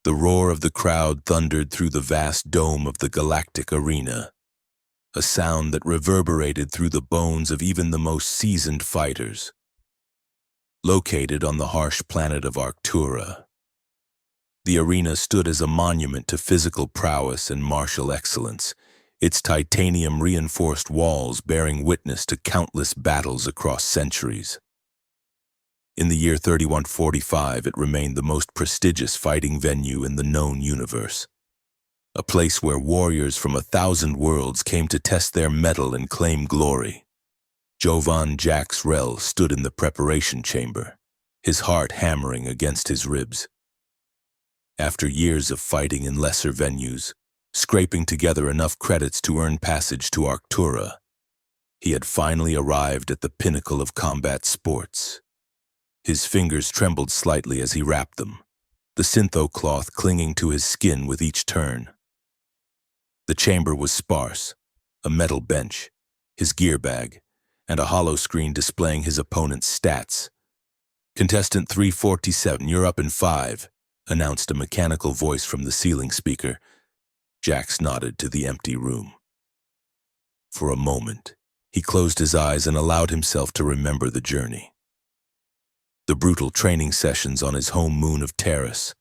The roar of the crowd thundered through the vast dome of the Galactic arena, a sound that reverberated through the bones of even the most seasoned fighters. Located on the harsh planet of Arctura, the arena stood as a monument to physical prowess and martial excellence, its titanium-reinforced walls bearing witness to countless battles across centuries. In the year 3145, it remained the most prestigious fighting venue in the known universe, a place where warriors from 1,000 worlds came to test their mettle and claim glory. Jovan Jax Rel stood in the preparation chamber, his heart hammering against his ribs. After years of fighting in lesser venues, scraping together enough credits to earn passage to Arctura, he had finally arrived at the pinnacle of combat sports. His fingers trembled slightly as he wrapped them, the syntho cloth clinging to his skin with each turn. The chamber was sparse, a metal bench, his gear bag, and a hollow screen displaying his opponent's stats. "Contestant 347, you're up in 5, announced a mechanical voice from the ceiling speaker. Jax nodded to the empty room. For a moment, he closed his eyes and allowed himself to remember the journey. The brutal training sessions on his home moon of Terrace,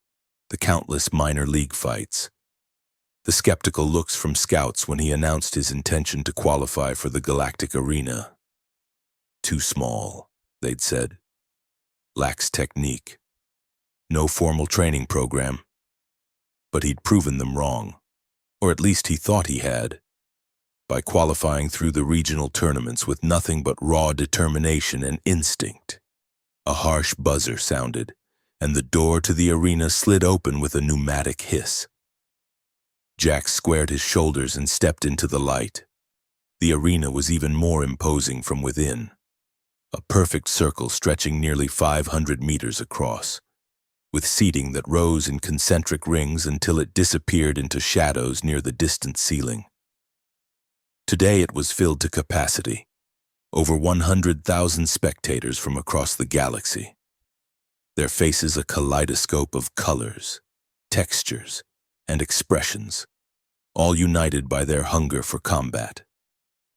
the countless minor league fights, the skeptical looks from scouts when he announced his intention to qualify for the Galactic arena. Too small, they'd said. Lacks technique. No formal training program. But he'd proven them wrong, or at least he thought he had, by qualifying through the regional tournaments with nothing but raw determination and instinct. A harsh buzzer sounded, and the door to the arena slid open with a pneumatic hiss. Jax squared his shoulders and stepped into the light. The arena was even more imposing from within, a perfect circle stretching nearly 500 meters across, with seating that rose in concentric rings until it disappeared into shadows near the distant ceiling. Today it was filled to capacity, over 100,000 spectators from across the galaxy, their faces a kaleidoscope of colors, textures, and expressions, all united by their hunger for combat.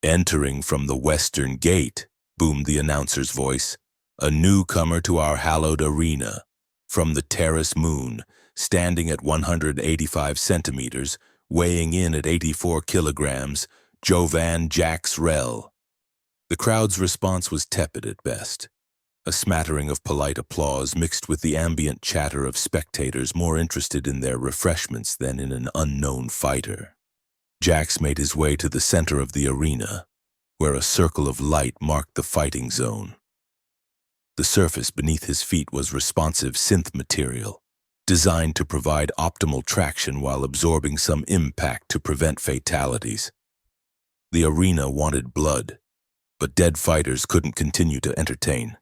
"Entering from the Western Gate," boomed the announcer's voice, "a newcomer to our hallowed arena, from the Terrace moon, standing at 185 centimeters, weighing in at 84 kilograms, Jovan Jax Rel." The crowd's response was tepid at best, a smattering of polite applause mixed with the ambient chatter of spectators more interested in their refreshments than in an unknown fighter. Jax made his way to the center of the arena, where a circle of light marked the fighting zone. The surface beneath his feet was responsive synth material, designed to provide optimal traction while absorbing some impact to prevent fatalities. The arena wanted blood, but dead fighters couldn't continue to entertain.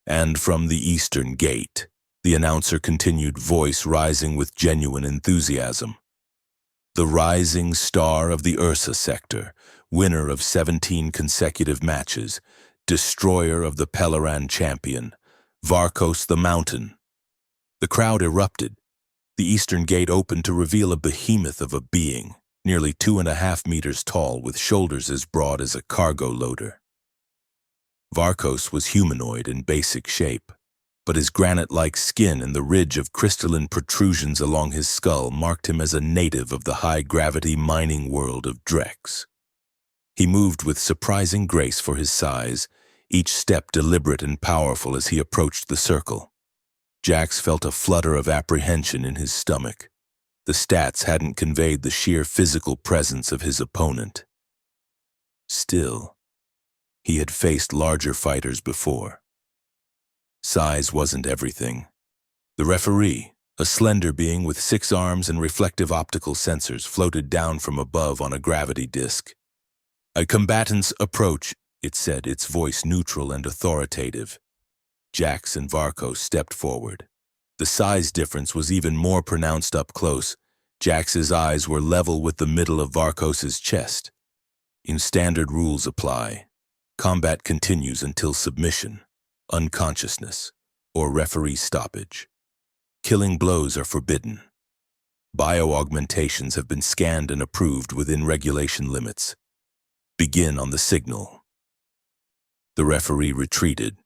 "And from the Eastern Gate," the announcer continued, voice rising with genuine enthusiasm. "The rising star of the Ursa sector, winner of 17 consecutive matches, destroyer of the Peleran champion, Varkos the Mountain." The crowd erupted. The Eastern Gate opened to reveal a behemoth of a being, nearly 2.5 meters tall with shoulders as broad as a cargo loader. Varkos was humanoid in basic shape, but his granite-like skin and the ridge of crystalline protrusions along his skull marked him as a native of the high-gravity mining world of Drex. He moved with surprising grace for his size, each step deliberate and powerful as he approached the circle. Jax felt a flutter of apprehension in his stomach. The stats hadn't conveyed the sheer physical presence of his opponent. Still, he had faced larger fighters before. Size wasn't everything. The referee, a slender being with 6 arms and reflective optical sensors, floated down from above on a gravity disk. "A combatant's approach," it said, its voice neutral and authoritative. Jax and Varkos stepped forward. The size difference was even more pronounced up close. Jax's eyes were level with the middle of Varkos's chest. "In standard rules apply. Combat continues until submission, unconsciousness, or referee stoppage. Killing blows are forbidden. Bio-augmentations have been scanned and approved within regulation limits. Begin on the signal. The referee retreated,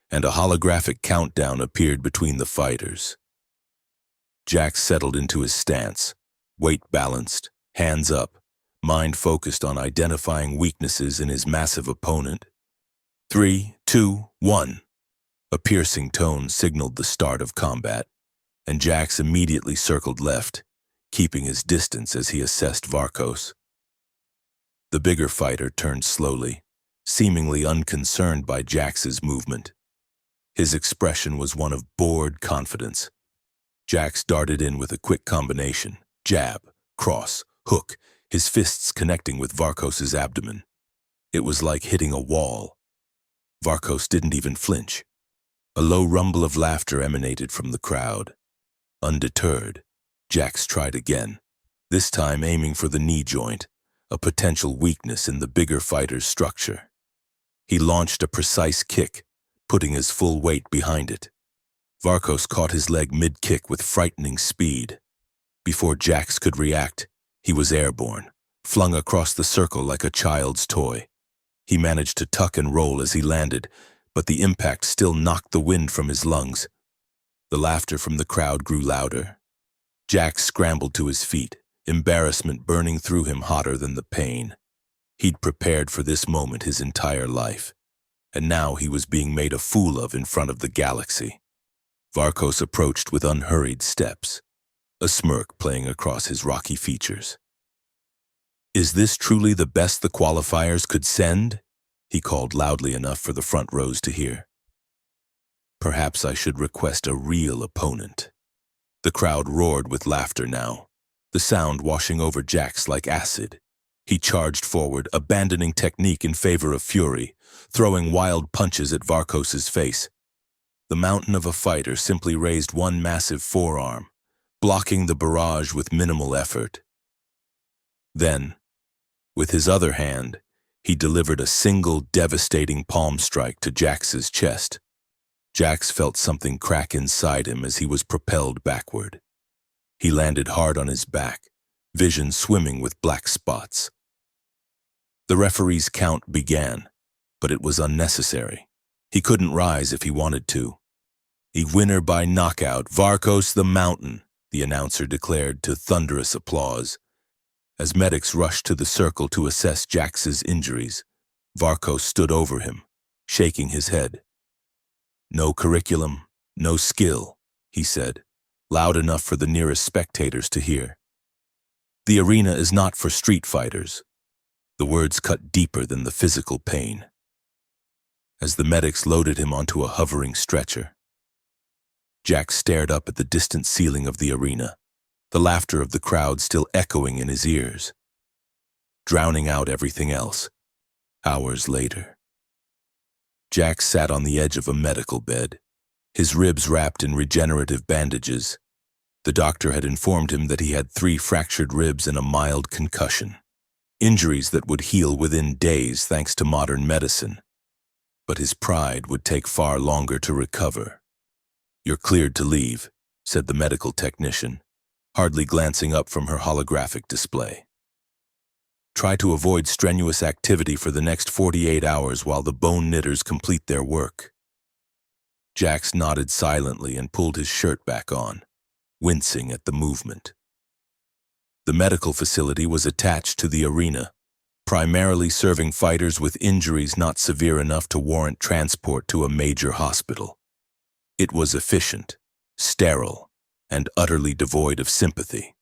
and a holographic countdown appeared between the fighters. Jax settled into his stance, weight balanced, hands up, mind focused on identifying weaknesses in his massive opponent. 3, 2, 1. A piercing tone signaled the start of combat, and Jax immediately circled left, keeping his distance as he assessed Varkos. The bigger fighter turned slowly, seemingly unconcerned by Jax's movement. His expression was one of bored confidence. Jax darted in with a quick combination, jab, cross, hook, his fists connecting with Varkos's abdomen. It was like hitting a wall. Varkos didn't even flinch. A low rumble of laughter emanated from the crowd. Undeterred, Jax tried again, this time aiming for the knee joint, a potential weakness in the bigger fighter's structure. He launched a precise kick, putting his full weight behind it. Varkos caught his leg mid-kick with frightening speed. Before Jax could react, he was airborne, flung across the circle like a child's toy. He managed to tuck and roll as he landed, but the impact still knocked the wind from his lungs. The laughter from the crowd grew louder. Jax scrambled to his feet, embarrassment burning through him hotter than the pain. He'd prepared for this moment his entire life, and now he was being made a fool of in front of the galaxy. Varkos approached with unhurried steps, a smirk playing across his rocky features. "Is this truly the best the qualifiers could send?" he called loudly enough for the front rows to hear. "Perhaps I should request a real opponent." The crowd roared with laughter now, the sound washing over Jax like acid. He charged forward, abandoning technique in favor of fury, throwing wild punches at Varkos's face. The mountain of a fighter simply raised one massive forearm, blocking the barrage with minimal effort. Then, with his other hand, he delivered a single devastating palm strike to Jax's chest. Jax felt something crack inside him as he was propelled backward. He landed hard on his back, vision swimming with black spots. The referee's count began, but it was unnecessary. He couldn't rise if he wanted to. "A winner by knockout, Varkos the Mountain," the announcer declared to thunderous applause. As medics rushed to the circle to assess Jax's injuries, Varkos stood over him, shaking his head. "No curriculum, no skill," he said, loud enough for the nearest spectators to hear. "The arena is not for street fighters." The words cut deeper than the physical pain. As the medics loaded him onto a hovering stretcher, Jax stared up at the distant ceiling of the arena, the laughter of the crowd still echoing in his ears, drowning out everything else. Hours later, Jax sat on the edge of a medical bed, his ribs wrapped in regenerative bandages. The doctor had informed him that he had 3 fractured ribs and a mild concussion, injuries that would heal within days thanks to modern medicine. But his pride would take far longer to recover. "You're cleared to leave," said the medical technician, hardly glancing up from her holographic display. "Try to avoid strenuous activity for the next 48 hours while the bone knitters complete their work." Jax nodded silently and pulled his shirt back on, wincing at the movement. The medical facility was attached to the arena, primarily serving fighters with injuries not severe enough to warrant transport to a major hospital. It was efficient, sterile, and utterly devoid of sympathy.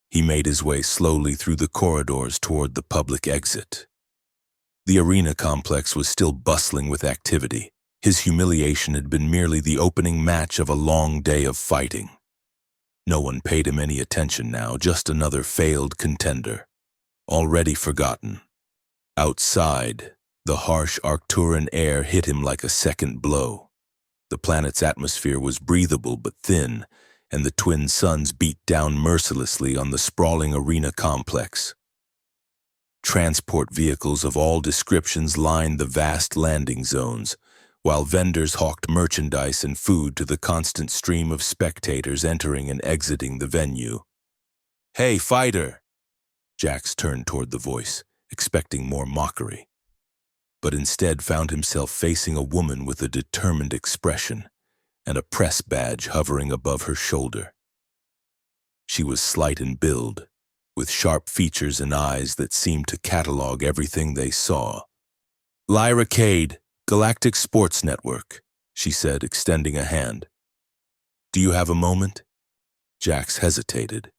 He made his way slowly through the corridors toward the public exit. The arena complex was still bustling with activity. His humiliation had been merely the opening match of a long day of fighting. No one paid him any attention now, just another failed contender, already forgotten. Outside, the harsh Arcturan air hit him like a second blow. The planet's atmosphere was breathable but thin, and the twin suns beat down mercilessly on the sprawling arena complex. Transport vehicles of all descriptions lined the vast landing zones, while vendors hawked merchandise and food to the constant stream of spectators entering and exiting the venue. Hey, fighter! Jax turned toward the voice, expecting more mockery, but instead found himself facing a woman with a determined expression and a press badge hovering above her shoulder. She was slight in build, with sharp features and eyes that seemed to catalog everything they saw. Lyra Cade, Galactic Sports Network, she said, extending a hand. Do you have a moment? Jax hesitated,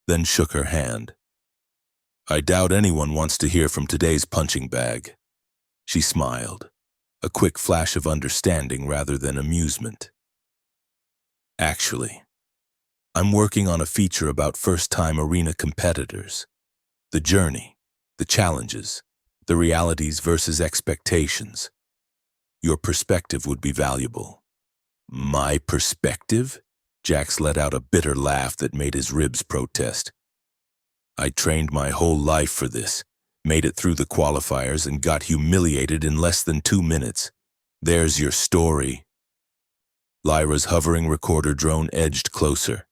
then shook her hand. I doubt anyone wants to hear from today's punching bag. She smiled, a quick flash of understanding rather than amusement. Actually, I'm working on a feature about first-time arena competitors. The journey, the challenges, the realities versus expectations. Your perspective would be valuable. My perspective? Jax let out a bitter laugh that made his ribs protest. I trained my whole life for this, made it through the qualifiers, and got humiliated in less than 2 minutes. There's your story. Lyra's hovering recorder drone edged closer,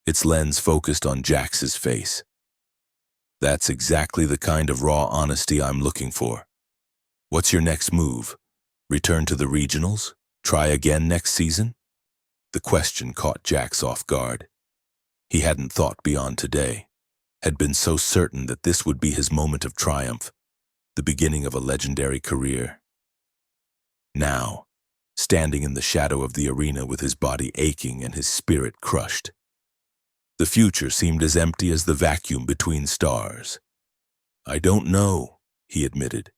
its lens focused on Jax's face. That's exactly the kind of raw honesty I'm looking for. What's your next move? Return to the regionals? Try again next season? The question caught Jax off guard. He hadn't thought beyond today, had been so certain that this would be his moment of triumph, the beginning of a legendary career. Now, standing in the shadow of the arena with his body aching and his spirit crushed, the future seemed as empty as the vacuum between stars. I don't know, he admitted.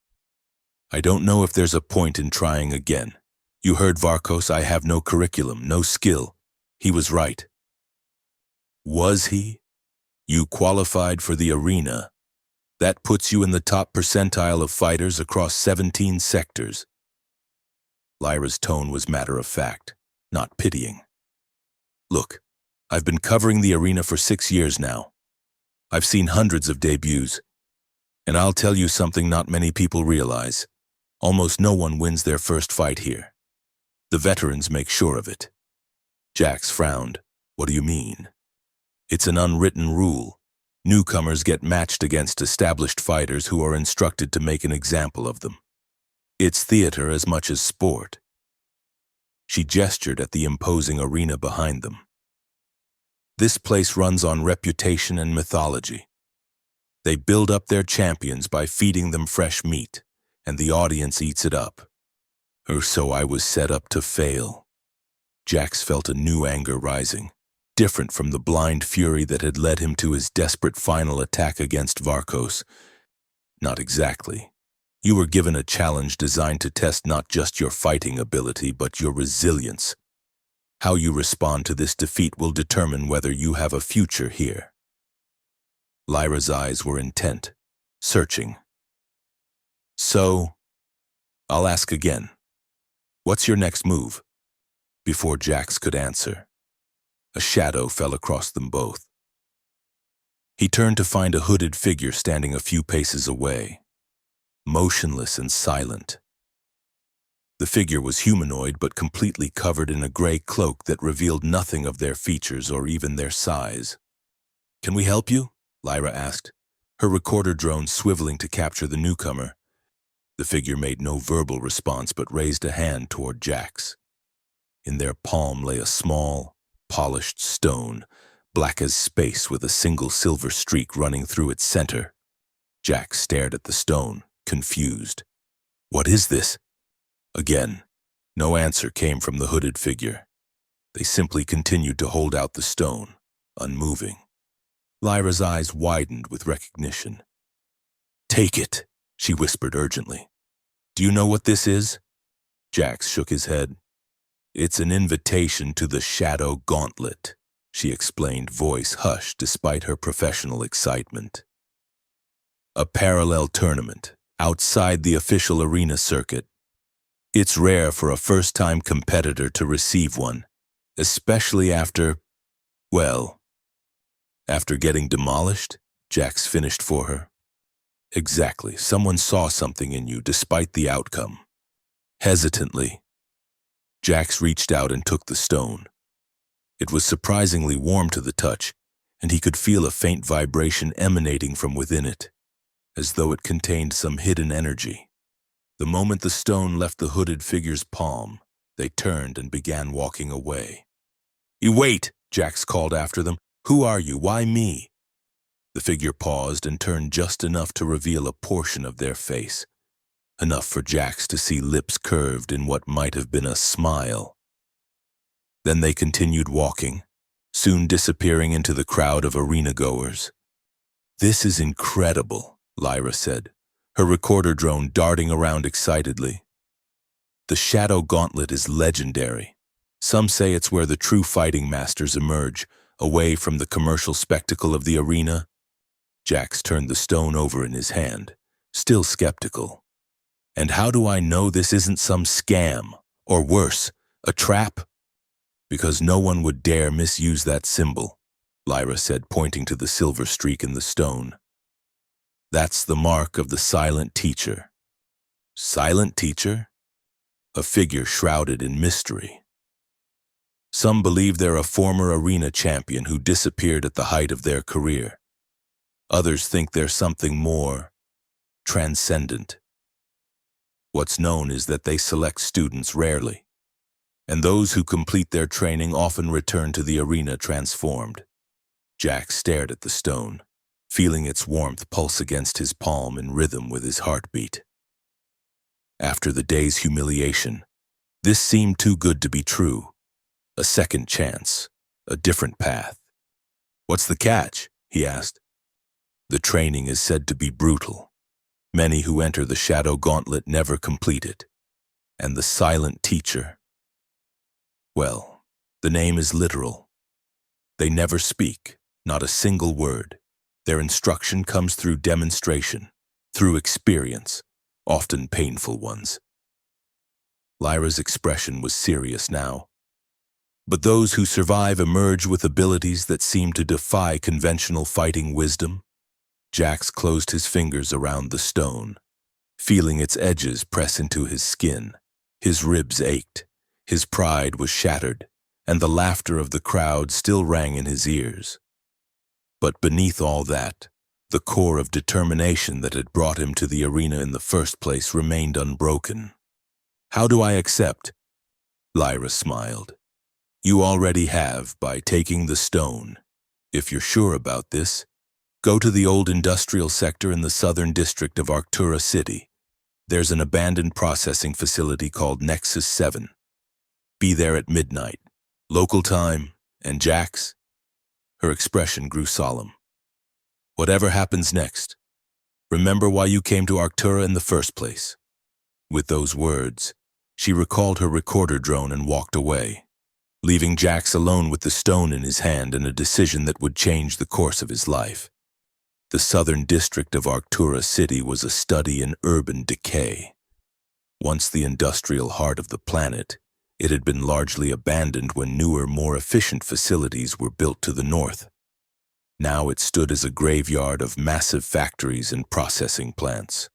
I don't know if there's a point in trying again. You heard Varkos, I have no curriculum, no skill. He was right. Was he? You qualified for the arena. That puts you in the top percentile of fighters across 17 sectors. Lyra's tone was matter-of-fact, not pitying. Look, I've been covering the arena for 6 years now. I've seen hundreds of debuts. And I'll tell you something not many people realize. Almost no one wins their first fight here. The veterans make sure of it. Jax frowned. What do you mean? It's an unwritten rule. Newcomers get matched against established fighters who are instructed to make an example of them. It's theater as much as sport. She gestured at the imposing arena behind them. This place runs on reputation and mythology. They build up their champions by feeding them fresh meat, and the audience eats it up. Or so I was set up to fail. Jax felt a new anger rising, different from the blind fury that had led him to his desperate final attack against Varkos. Not exactly. You were given a challenge designed to test not just your fighting ability, but your resilience. How you respond to this defeat will determine whether you have a future here. Lyra's eyes were intent, searching. So, I'll ask again. What's your next move? Before Jax could answer, a shadow fell across them both. He turned to find a hooded figure standing a few paces away, motionless and silent. The figure was humanoid but completely covered in a gray cloak that revealed nothing of their features or even their size. Can we help you? Lyra asked, her recorder drone swiveling to capture the newcomer. The figure made no verbal response but raised a hand toward Jax. In their palm lay a small, polished stone, black as space with a single silver streak running through its center. Jax stared at the stone, confused. What is this? Again, no answer came from the hooded figure. They simply continued to hold out the stone, unmoving. Lyra's eyes widened with recognition. Take it, she whispered urgently. Do you know what this is? Jax shook his head. It's an invitation to the Shadow Gauntlet, she explained, voice hushed despite her professional excitement. A parallel tournament, outside the official arena circuit. It's rare for a first-time competitor to receive one, especially after getting demolished, Jax finished for her. Exactly, someone saw something in you despite the outcome. Hesitantly, Jax reached out and took the stone. It was surprisingly warm to the touch, and he could feel a faint vibration emanating from within it, as though it contained some hidden energy. The moment the stone left the hooded figure's palm, they turned and began walking away. "You wait!" Jax called after them. "Who are you? Why me?" The figure paused and turned just enough to reveal a portion of their face, enough for Jax to see lips curved in what might have been a smile. Then they continued walking, soon disappearing into the crowd of arena-goers. "This is incredible," Lyra said, her recorder drone darting around excitedly. "The Shadow Gauntlet is legendary. Some say it's where the true fighting masters emerge, away from the commercial spectacle of the arena." Jax turned the stone over in his hand, still skeptical. "And how do I know this isn't some scam, or worse, a trap?" "Because no one would dare misuse that symbol," Lyra said, pointing to the silver streak in the stone. "That's the mark of the Silent Teacher." "Silent Teacher?" "A figure shrouded in mystery. Some believe they're a former arena champion who disappeared at the height of their career. Others think they're something more transcendent. What's known is that they select students rarely, and those who complete their training often return to the arena transformed." Jack stared at the stone, feeling its warmth pulse against his palm in rhythm with his heartbeat. After the day's humiliation, this seemed too good to be true. A second chance, a different path. "What's the catch?" he asked. "The training is said to be brutal. Many who enter the Shadow Gauntlet never complete it. And the Silent Teacher, well, the name is literal. They never speak, not a single word. Their instruction comes through demonstration, through experience, often painful ones." Lyra's expression was serious now. "But those who survive emerge with abilities that seem to defy conventional fighting wisdom." Jax closed his fingers around the stone, feeling its edges press into his skin. His ribs ached, his pride was shattered, and the laughter of the crowd still rang in his ears. But beneath all that, the core of determination that had brought him to the arena in the first place remained unbroken. "How do I accept?" Lyra smiled. "You already have by taking the stone. If you're sure about this, go to the old industrial sector in the southern district of Arctura City. There's an abandoned processing facility called Nexus 7. Be there at midnight, local time, and Jax?" Her expression grew solemn. "Whatever happens next, remember why you came to Arctura in the first place." With those words, she recalled her recorder drone and walked away, leaving Jax alone with the stone in his hand and a decision that would change the course of his life. The southern district of Arctura City was a study in urban decay. Once the industrial heart of the planet, it had been largely abandoned when newer, more efficient facilities were built to the north. Now it stood as a graveyard of massive factories and processing plants,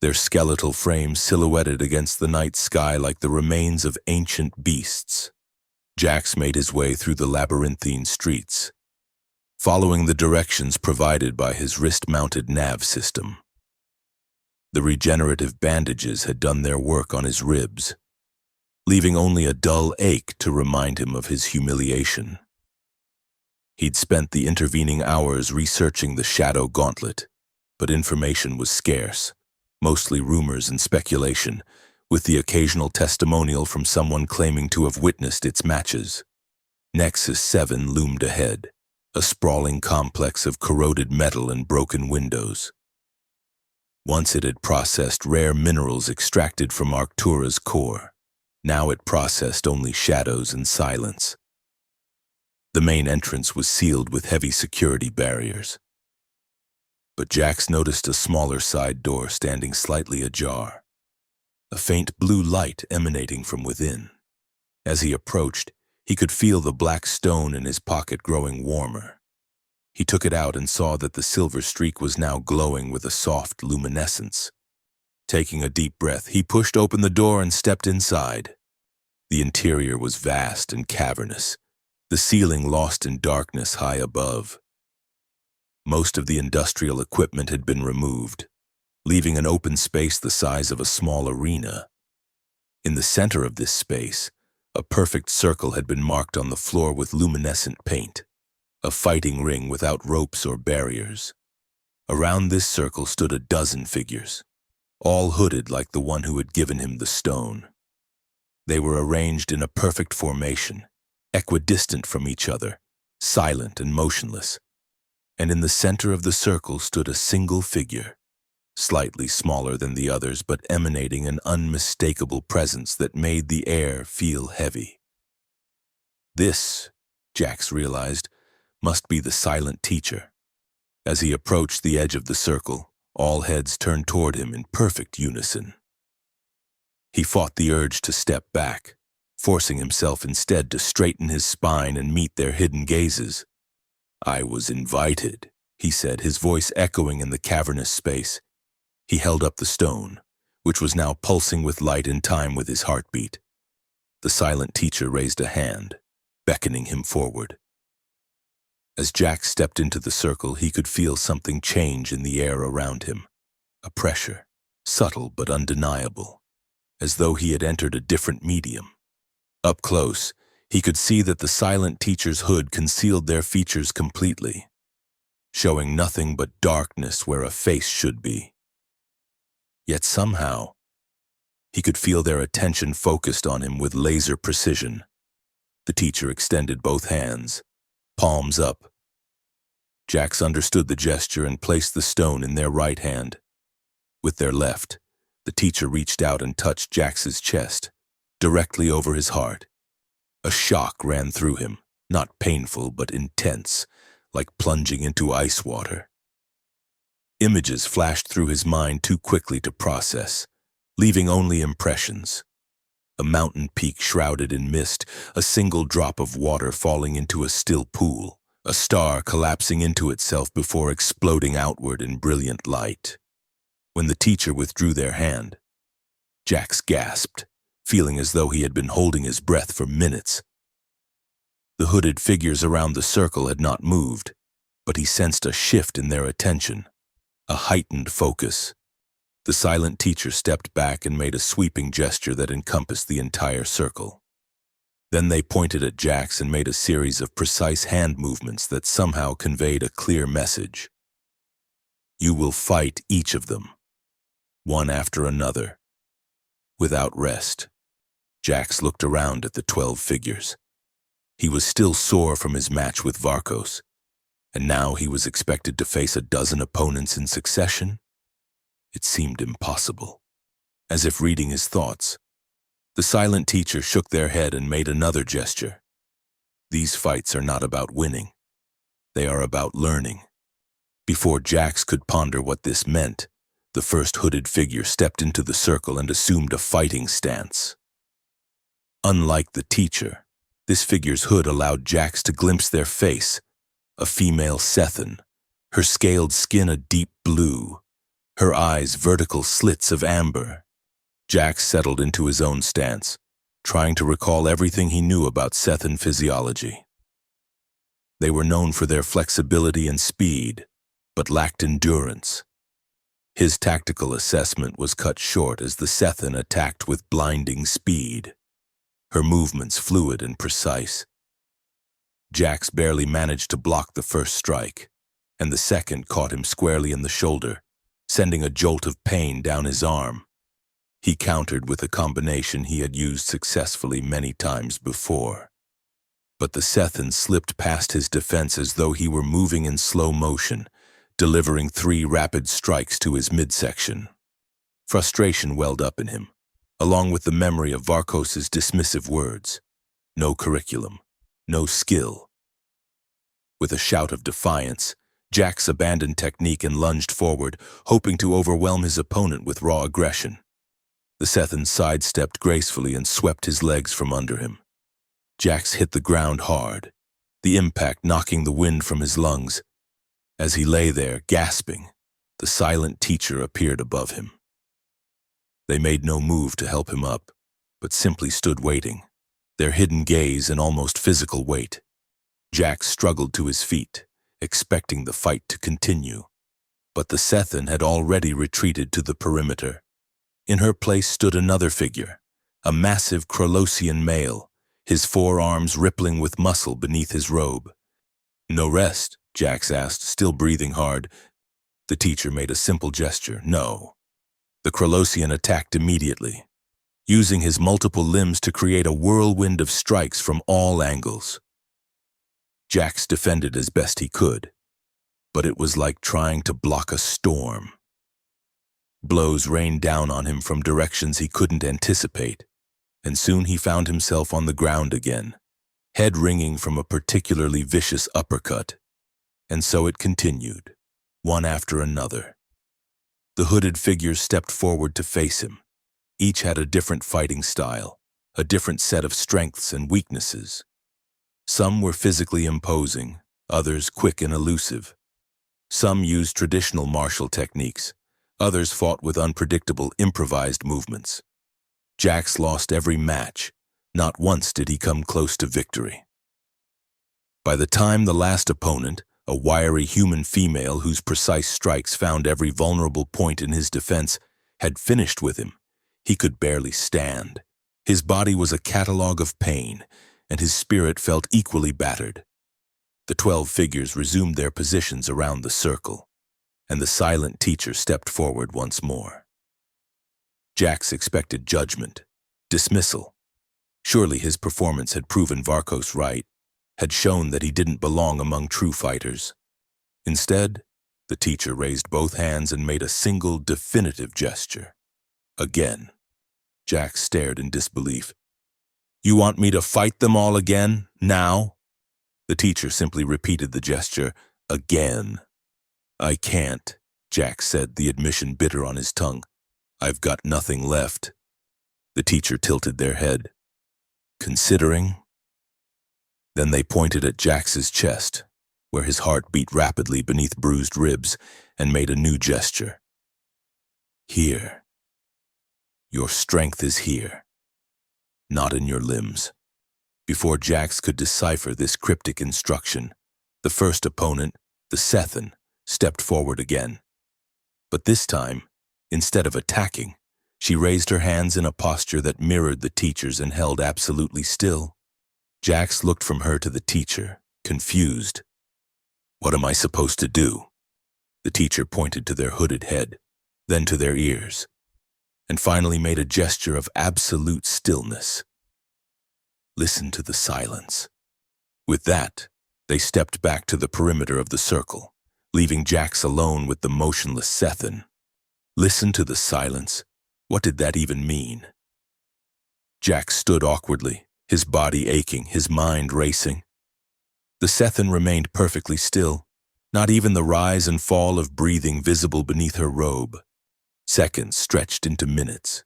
their skeletal frames silhouetted against the night sky like the remains of ancient beasts. Jax made his way through the labyrinthine streets, following the directions provided by his wrist-mounted nav system. The regenerative bandages had done their work on his ribs, leaving only a dull ache to remind him of his humiliation. He'd spent the intervening hours researching the Shadow Gauntlet, but information was scarce, mostly rumors and speculation, with the occasional testimonial from someone claiming to have witnessed its matches. Nexus 7 loomed ahead, a sprawling complex of corroded metal and broken windows. Once it had processed rare minerals extracted from Arctura's core. Now it processed only shadows and silence. The main entrance was sealed with heavy security barriers. But Jax noticed a smaller side door standing slightly ajar, a faint blue light emanating from within. As he approached, he could feel the black stone in his pocket growing warmer. He took it out and saw that the silver streak was now glowing with a soft luminescence. Taking a deep breath, he pushed open the door and stepped inside. The interior was vast and cavernous, the ceiling lost in darkness high above. Most of the industrial equipment had been removed, leaving an open space the size of a small arena. In the center of this space, a perfect circle had been marked on the floor with luminescent paint, a fighting ring without ropes or barriers. Around this circle stood a dozen figures, all hooded like the one who had given him the stone. They were arranged in a perfect formation, equidistant from each other, silent and motionless. And in the center of the circle stood a single figure, slightly smaller than the others but emanating an unmistakable presence that made the air feel heavy. This, Jax realized, must be the silent teacher. As he approached the edge of the circle, all heads turned toward him in perfect unison. He fought the urge to step back, forcing himself instead to straighten his spine and meet their hidden gazes. "I was invited," he said, his voice echoing in the cavernous space. He held up the stone, which was now pulsing with light in time with his heartbeat. The silent teacher raised a hand, beckoning him forward. As Jack stepped into the circle, he could feel something change in the air around him. A pressure, subtle but undeniable, as though he had entered a different medium. Up close, he could see that the silent teacher's hood concealed their features completely, showing nothing but darkness where a face should be. Yet somehow, he could feel their attention focused on him with laser precision. The teacher extended both hands, palms up. Jax understood the gesture and placed the stone in their right hand. With their left, the teacher reached out and touched Jax's chest, directly over his heart. A shock ran through him, not painful but intense, like plunging into ice water. Images flashed through his mind too quickly to process, leaving only impressions. A mountain peak shrouded in mist, a single drop of water falling into a still pool, a star collapsing into itself before exploding outward in brilliant light. When the teacher withdrew their hand, Jax gasped, feeling as though he had been holding his breath for minutes. The hooded figures around the circle had not moved, but he sensed a shift in their attention, a heightened focus. The silent teacher stepped back and made a sweeping gesture that encompassed the entire circle. Then they pointed at Jax and made a series of precise hand movements that somehow conveyed a clear message. "You will fight each of them, one after another, without rest." Jax looked around at the 12 figures. He was still sore from his match with Varkos, and now he was expected to face a dozen opponents in succession. It seemed impossible. As if reading his thoughts, the silent teacher shook their head and made another gesture. "These fights are not about winning. They are about learning." Before Jax could ponder what this meant, the first hooded figure stepped into the circle and assumed a fighting stance. Unlike the teacher, this figure's hood allowed Jax to glimpse their face, a female Sethan, her scaled skin a deep blue, her eyes vertical slits of amber. Jax settled into his own stance, trying to recall everything he knew about Sethan physiology. They were known for their flexibility and speed, but lacked endurance. His tactical assessment was cut short as the Sethan attacked with blinding speed, her movements fluid and precise. Jax barely managed to block the first strike, and the second caught him squarely in the shoulder, sending a jolt of pain down his arm. He countered with a combination he had used successfully many times before. But the Sethan slipped past his defense as though he were moving in slow motion, delivering 3 rapid strikes to his midsection. Frustration welled up in him, along with the memory of Varkos's dismissive words. No curriculum, no skill. With a shout of defiance, Jax abandoned technique and lunged forward, hoping to overwhelm his opponent with raw aggression. The Sethan sidestepped gracefully and swept his legs from under him. Jax hit the ground hard, the impact knocking the wind from his lungs. As he lay there, gasping, the silent teacher appeared above him. They made no move to help him up, but simply stood waiting, their hidden gaze and almost physical weight. Jax struggled to his feet, expecting the fight to continue. But the Sethan had already retreated to the perimeter. In her place stood another figure, a massive Krolosian male, his forearms rippling with muscle beneath his robe. "No rest?" Jax asked, still breathing hard. The teacher made a simple gesture. "No." The Krolosian attacked immediately, using his multiple limbs to create a whirlwind of strikes from all angles. Jax defended as best he could, but it was like trying to block a storm. Blows rained down on him from directions he couldn't anticipate, and soon he found himself on the ground again, head ringing from a particularly vicious uppercut. And so it continued, one after another. The hooded figures stepped forward to face him. Each had a different fighting style, a different set of strengths and weaknesses. Some were physically imposing, others quick and elusive. Some used traditional martial techniques, others fought with unpredictable improvised movements. Jax lost every match. Not once did he come close to victory. By the time the last opponent, a wiry human female whose precise strikes found every vulnerable point in his defense, had finished with him, he could barely stand. His body was a catalogue of pain, and his spirit felt equally battered. The 12 figures resumed their positions around the circle, and the silent teacher stepped forward once more. Jax expected judgment, dismissal. Surely his performance had proven Varkos right, had shown that he didn't belong among true fighters. Instead, the teacher raised both hands and made a single definitive gesture. Again. Jax stared in disbelief. "You want me to fight them all again, now?" The teacher simply repeated the gesture, "Again." "I can't," Jax said, the admission bitter on his tongue. "I've got nothing left." The teacher tilted their head. "Considering?" Then they pointed at Jax's chest, where his heart beat rapidly beneath bruised ribs, and made a new gesture. "Here. Your strength is here, not in your limbs." Before Jax could decipher this cryptic instruction, the first opponent, the Sethan, stepped forward again. But this time, instead of attacking, she raised her hands in a posture that mirrored the teacher's and held absolutely still. Jax looked from her to the teacher, confused. "What am I supposed to do?" The teacher pointed to their hooded head, then to their ears, and finally made a gesture of absolute stillness. "Listen to the silence." With that, they stepped back to the perimeter of the circle, leaving Jax alone with the motionless Sethan. Listen to the silence? What did that even mean? Jax stood awkwardly, his body aching, his mind racing. The Sethan remained perfectly still, not even the rise and fall of breathing visible beneath her robe. Seconds stretched into minutes.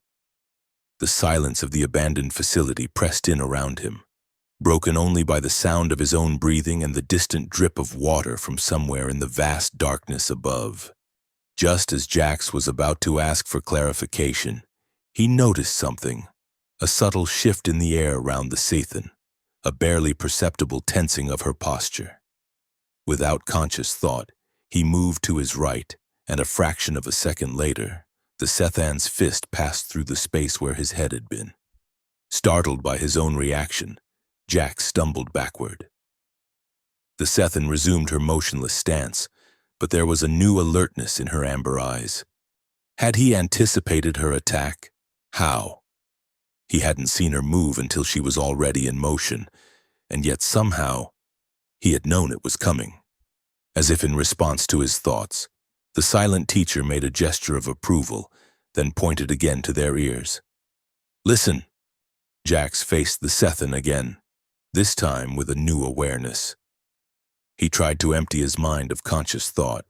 The silence of the abandoned facility pressed in around him, broken only by the sound of his own breathing and the distant drip of water from somewhere in the vast darkness above. Just as Jax was about to ask for clarification, he noticed something, a subtle shift in the air around the Sethan, a barely perceptible tensing of her posture. Without conscious thought, he moved to his right, and a fraction of a second later, the Sethan's fist passed through the space where his head had been. Startled by his own reaction, Jax stumbled backward. The Sethan resumed her motionless stance, but there was a new alertness in her amber eyes. Had he anticipated her attack? How? He hadn't seen her move until she was already in motion, and yet somehow he had known it was coming. As if in response to his thoughts, the silent teacher made a gesture of approval, then pointed again to their ears. "Listen!" Jax faced the Sethan again, this time with a new awareness. He tried to empty his mind of conscious thought,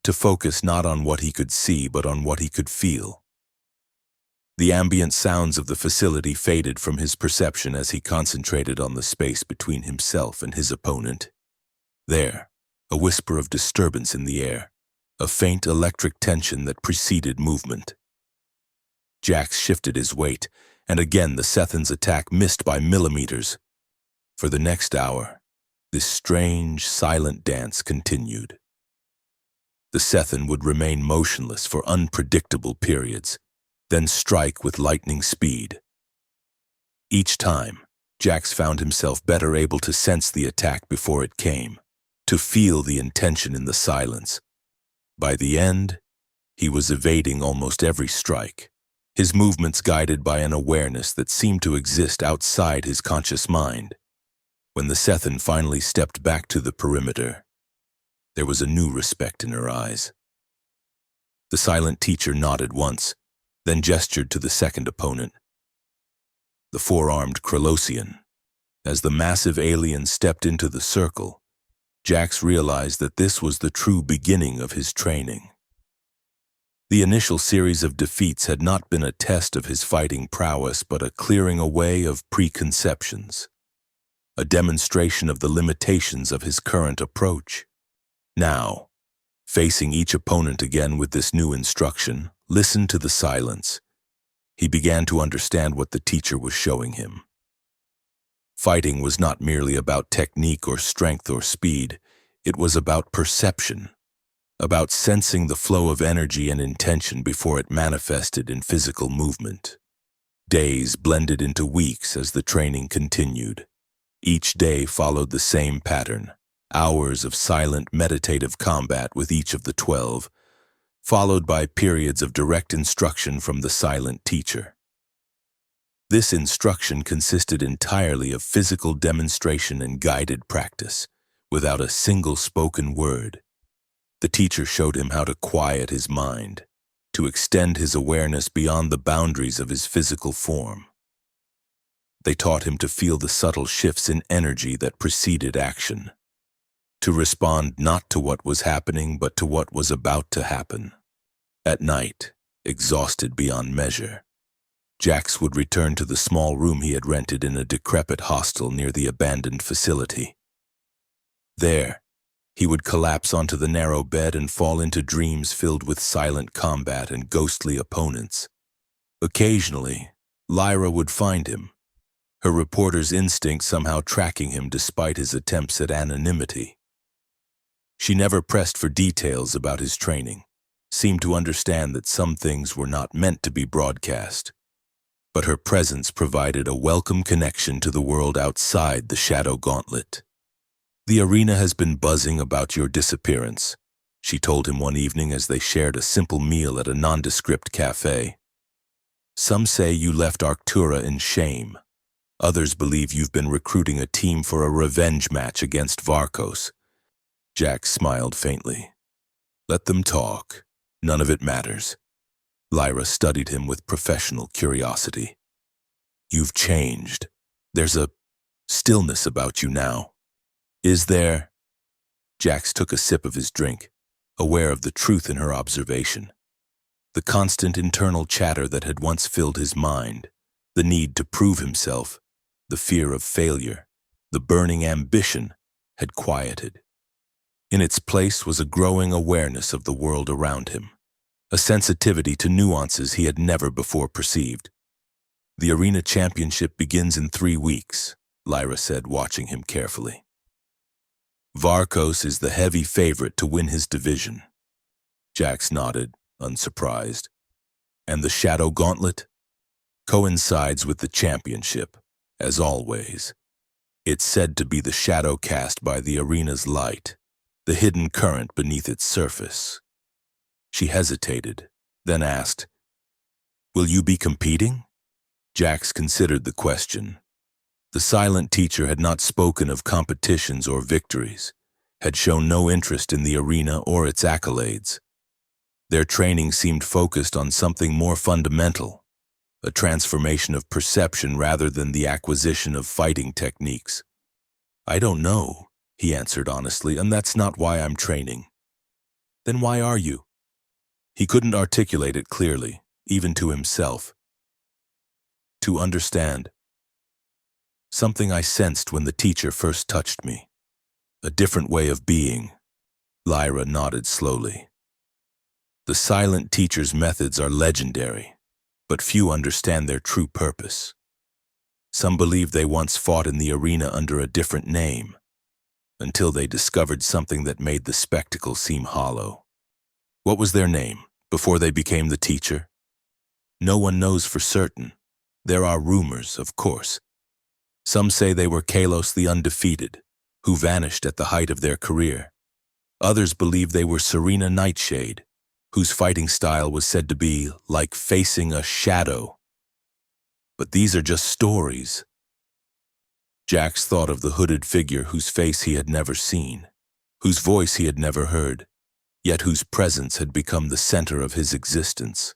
to focus not on what he could see but on what he could feel. The ambient sounds of the facility faded from his perception as he concentrated on the space between himself and his opponent. There, a whisper of disturbance in the air, a faint electric tension that preceded movement. Jax shifted his weight, and again the Sethan's attack missed by millimeters. For the next hour, This strange, silent dance continued. The Sethan would remain motionless for unpredictable periods, then strike with lightning speed. Each time, Jax found himself better able to sense the attack before it came, to feel the intention in the silence. By the end, he was evading almost every strike, his movements guided by an awareness that seemed to exist outside his conscious mind. When the Sethan finally stepped back to the perimeter, there was a new respect in her eyes. The silent teacher nodded once, then gestured to the second opponent, the four-armed Krelosian. As the massive alien stepped into the circle, Jax realized that this was the true beginning of his training. The initial series of defeats had not been a test of his fighting prowess, but a clearing away of preconceptions, a demonstration of the limitations of his current approach. Now, facing each opponent again with this new instruction, listen to the silence. He began to understand what the teacher was showing him. Fighting was not merely about technique or strength or speed. It was about perception, about sensing the flow of energy and intention before it manifested in physical movement. Days blended into weeks as the training continued. Each day followed the same pattern, hours of silent, meditative combat with each of the 12, followed by periods of direct instruction from the silent teacher. This instruction consisted entirely of physical demonstration and guided practice, without a single spoken word. The teacher showed him how to quiet his mind, to extend his awareness beyond the boundaries of his physical form. They taught him to feel the subtle shifts in energy that preceded action, to respond not to what was happening but to what was about to happen. At night, exhausted beyond measure, Jax would return to the small room he had rented in a decrepit hostel near the abandoned facility. There, he would collapse onto the narrow bed and fall into dreams filled with silent combat and ghostly opponents. Occasionally, Lyra would find him, her reporter's instinct somehow tracking him despite his attempts at anonymity. She never pressed for details about his training, seemed to understand that some things were not meant to be broadcast, but her presence provided a welcome connection to the world outside the Shadow Gauntlet. "The arena has been buzzing about your disappearance," she told him one evening as they shared a simple meal at a nondescript cafe. "Some say you left Arctura in shame. Others believe you've been recruiting a team for a revenge match against Varkos." Jax smiled faintly. "Let them talk. None of it matters." Lyra studied him with professional curiosity. "You've changed. There's a stillness about you now." "Is there?" Jax took a sip of his drink, aware of the truth in her observation. The constant internal chatter that had once filled his mind, the need to prove himself, the fear of failure, the burning ambition, had quieted. In its place was a growing awareness of the world around him, a sensitivity to nuances he had never before perceived. "The arena championship begins in 3 weeks, Lyra said, watching him carefully. "Varkos is the heavy favorite to win his division." Jax nodded, unsurprised. "And the Shadow Gauntlet?" "Coincides with the championship, as always. It's said to be the shadow cast by the arena's light, the hidden current beneath its surface." She hesitated, then asked, "Will you be competing?" Jax considered the question. The silent teacher had not spoken of competitions or victories, had shown no interest in the arena or its accolades. Their training seemed focused on something more fundamental, a transformation of perception rather than the acquisition of fighting techniques. "I don't know," he answered honestly, "and that's not why I'm training." "Then why are you?" He couldn't articulate it clearly, even to himself. "To understand. Something I sensed when the teacher first touched me. A different way of being." Lyra nodded slowly. "The silent teacher's methods are legendary, but few understand their true purpose. Some believe they once fought in the arena under a different name, until they discovered something that made the spectacle seem hollow. What was their name before they became the teacher? No one knows for certain. There are rumors, of course. Some say they were Kalos the Undefeated, who vanished at the height of their career. Others believe they were Serena Nightshade, whose fighting style was said to be like facing a shadow. But these are just stories. Jax thought of the hooded figure whose face he had never seen, whose voice he had never heard, yet whose presence had become the center of his existence.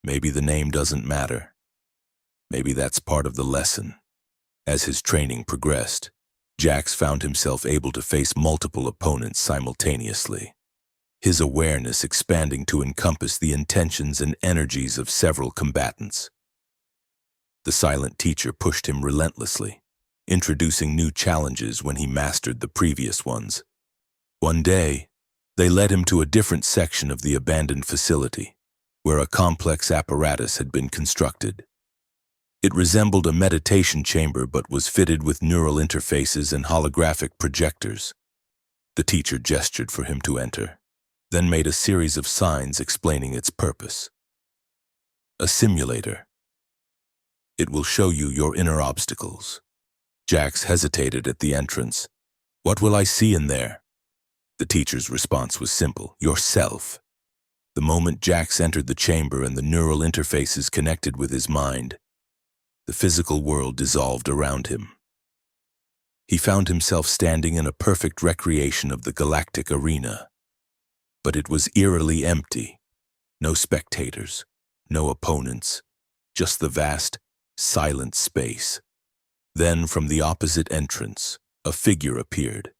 Maybe the name doesn't matter. Maybe that's part of the lesson. As his training progressed, Jax found himself able to face multiple opponents simultaneously, his awareness expanding to encompass the intentions and energies of several combatants. The silent teacher pushed him relentlessly, introducing new challenges when he mastered the previous ones. One day, they led him to a different section of the abandoned facility, where a complex apparatus had been constructed. It resembled a meditation chamber but was fitted with neural interfaces and holographic projectors. The teacher gestured for him to enter, then made a series of signs explaining its purpose. A simulator. It will show you your inner obstacles. Jax hesitated at the entrance. What will I see in there? The teacher's response was simple: yourself. The moment Jax entered the chamber and the neural interfaces connected with his mind, the physical world dissolved around him. He found himself standing in a perfect recreation of the Galactic arena. But it was eerily empty. No spectators, no opponents, just the vast, silent space. Then, from the opposite entrance, a figure appeared.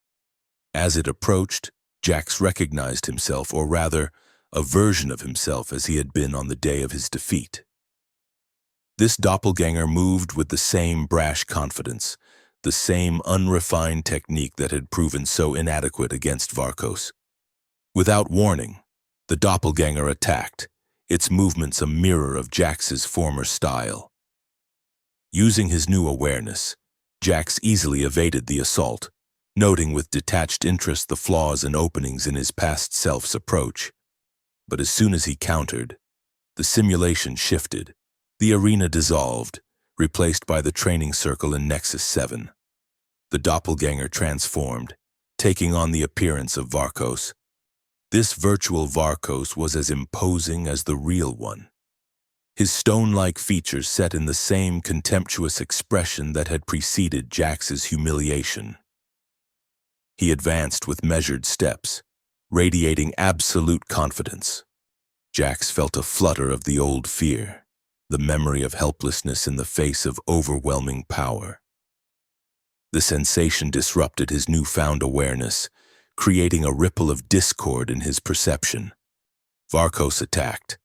As it approached, Jax recognized himself, or rather, a version of himself as he had been on the day of his defeat. This doppelganger moved with the same brash confidence, the same unrefined technique that had proven so inadequate against Varkos. Without warning, the doppelganger attacked, its movements a mirror of Jax's former style. Using his new awareness, Jax easily evaded the assault, noting with detached interest the flaws and openings in his past self's approach. But as soon as he countered, the simulation shifted, the arena dissolved, replaced by the training circle in Nexus 7. The doppelganger transformed, taking on the appearance of Varkos. This virtual Varkos was as imposing as the real one. His stone-like features set in the same contemptuous expression that had preceded Jax's humiliation. He advanced with measured steps, radiating absolute confidence. Jax felt a flutter of the old fear, the memory of helplessness in the face of overwhelming power. The sensation disrupted his newfound awareness, creating a ripple of discord in his perception. Varkos attacked,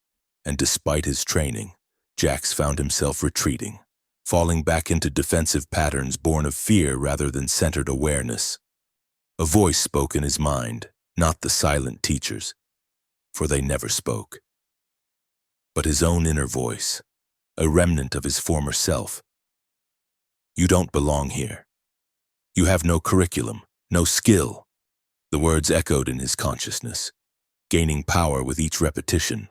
and despite his training, Jax found himself retreating, falling back into defensive patterns born of fear rather than centered awareness. A voice spoke in his mind, not the silent teacher's, for they never spoke, but his own inner voice, a remnant of his former self. You don't belong here. You have no curriculum, no skill. The words echoed in his consciousness, gaining power with each repetition.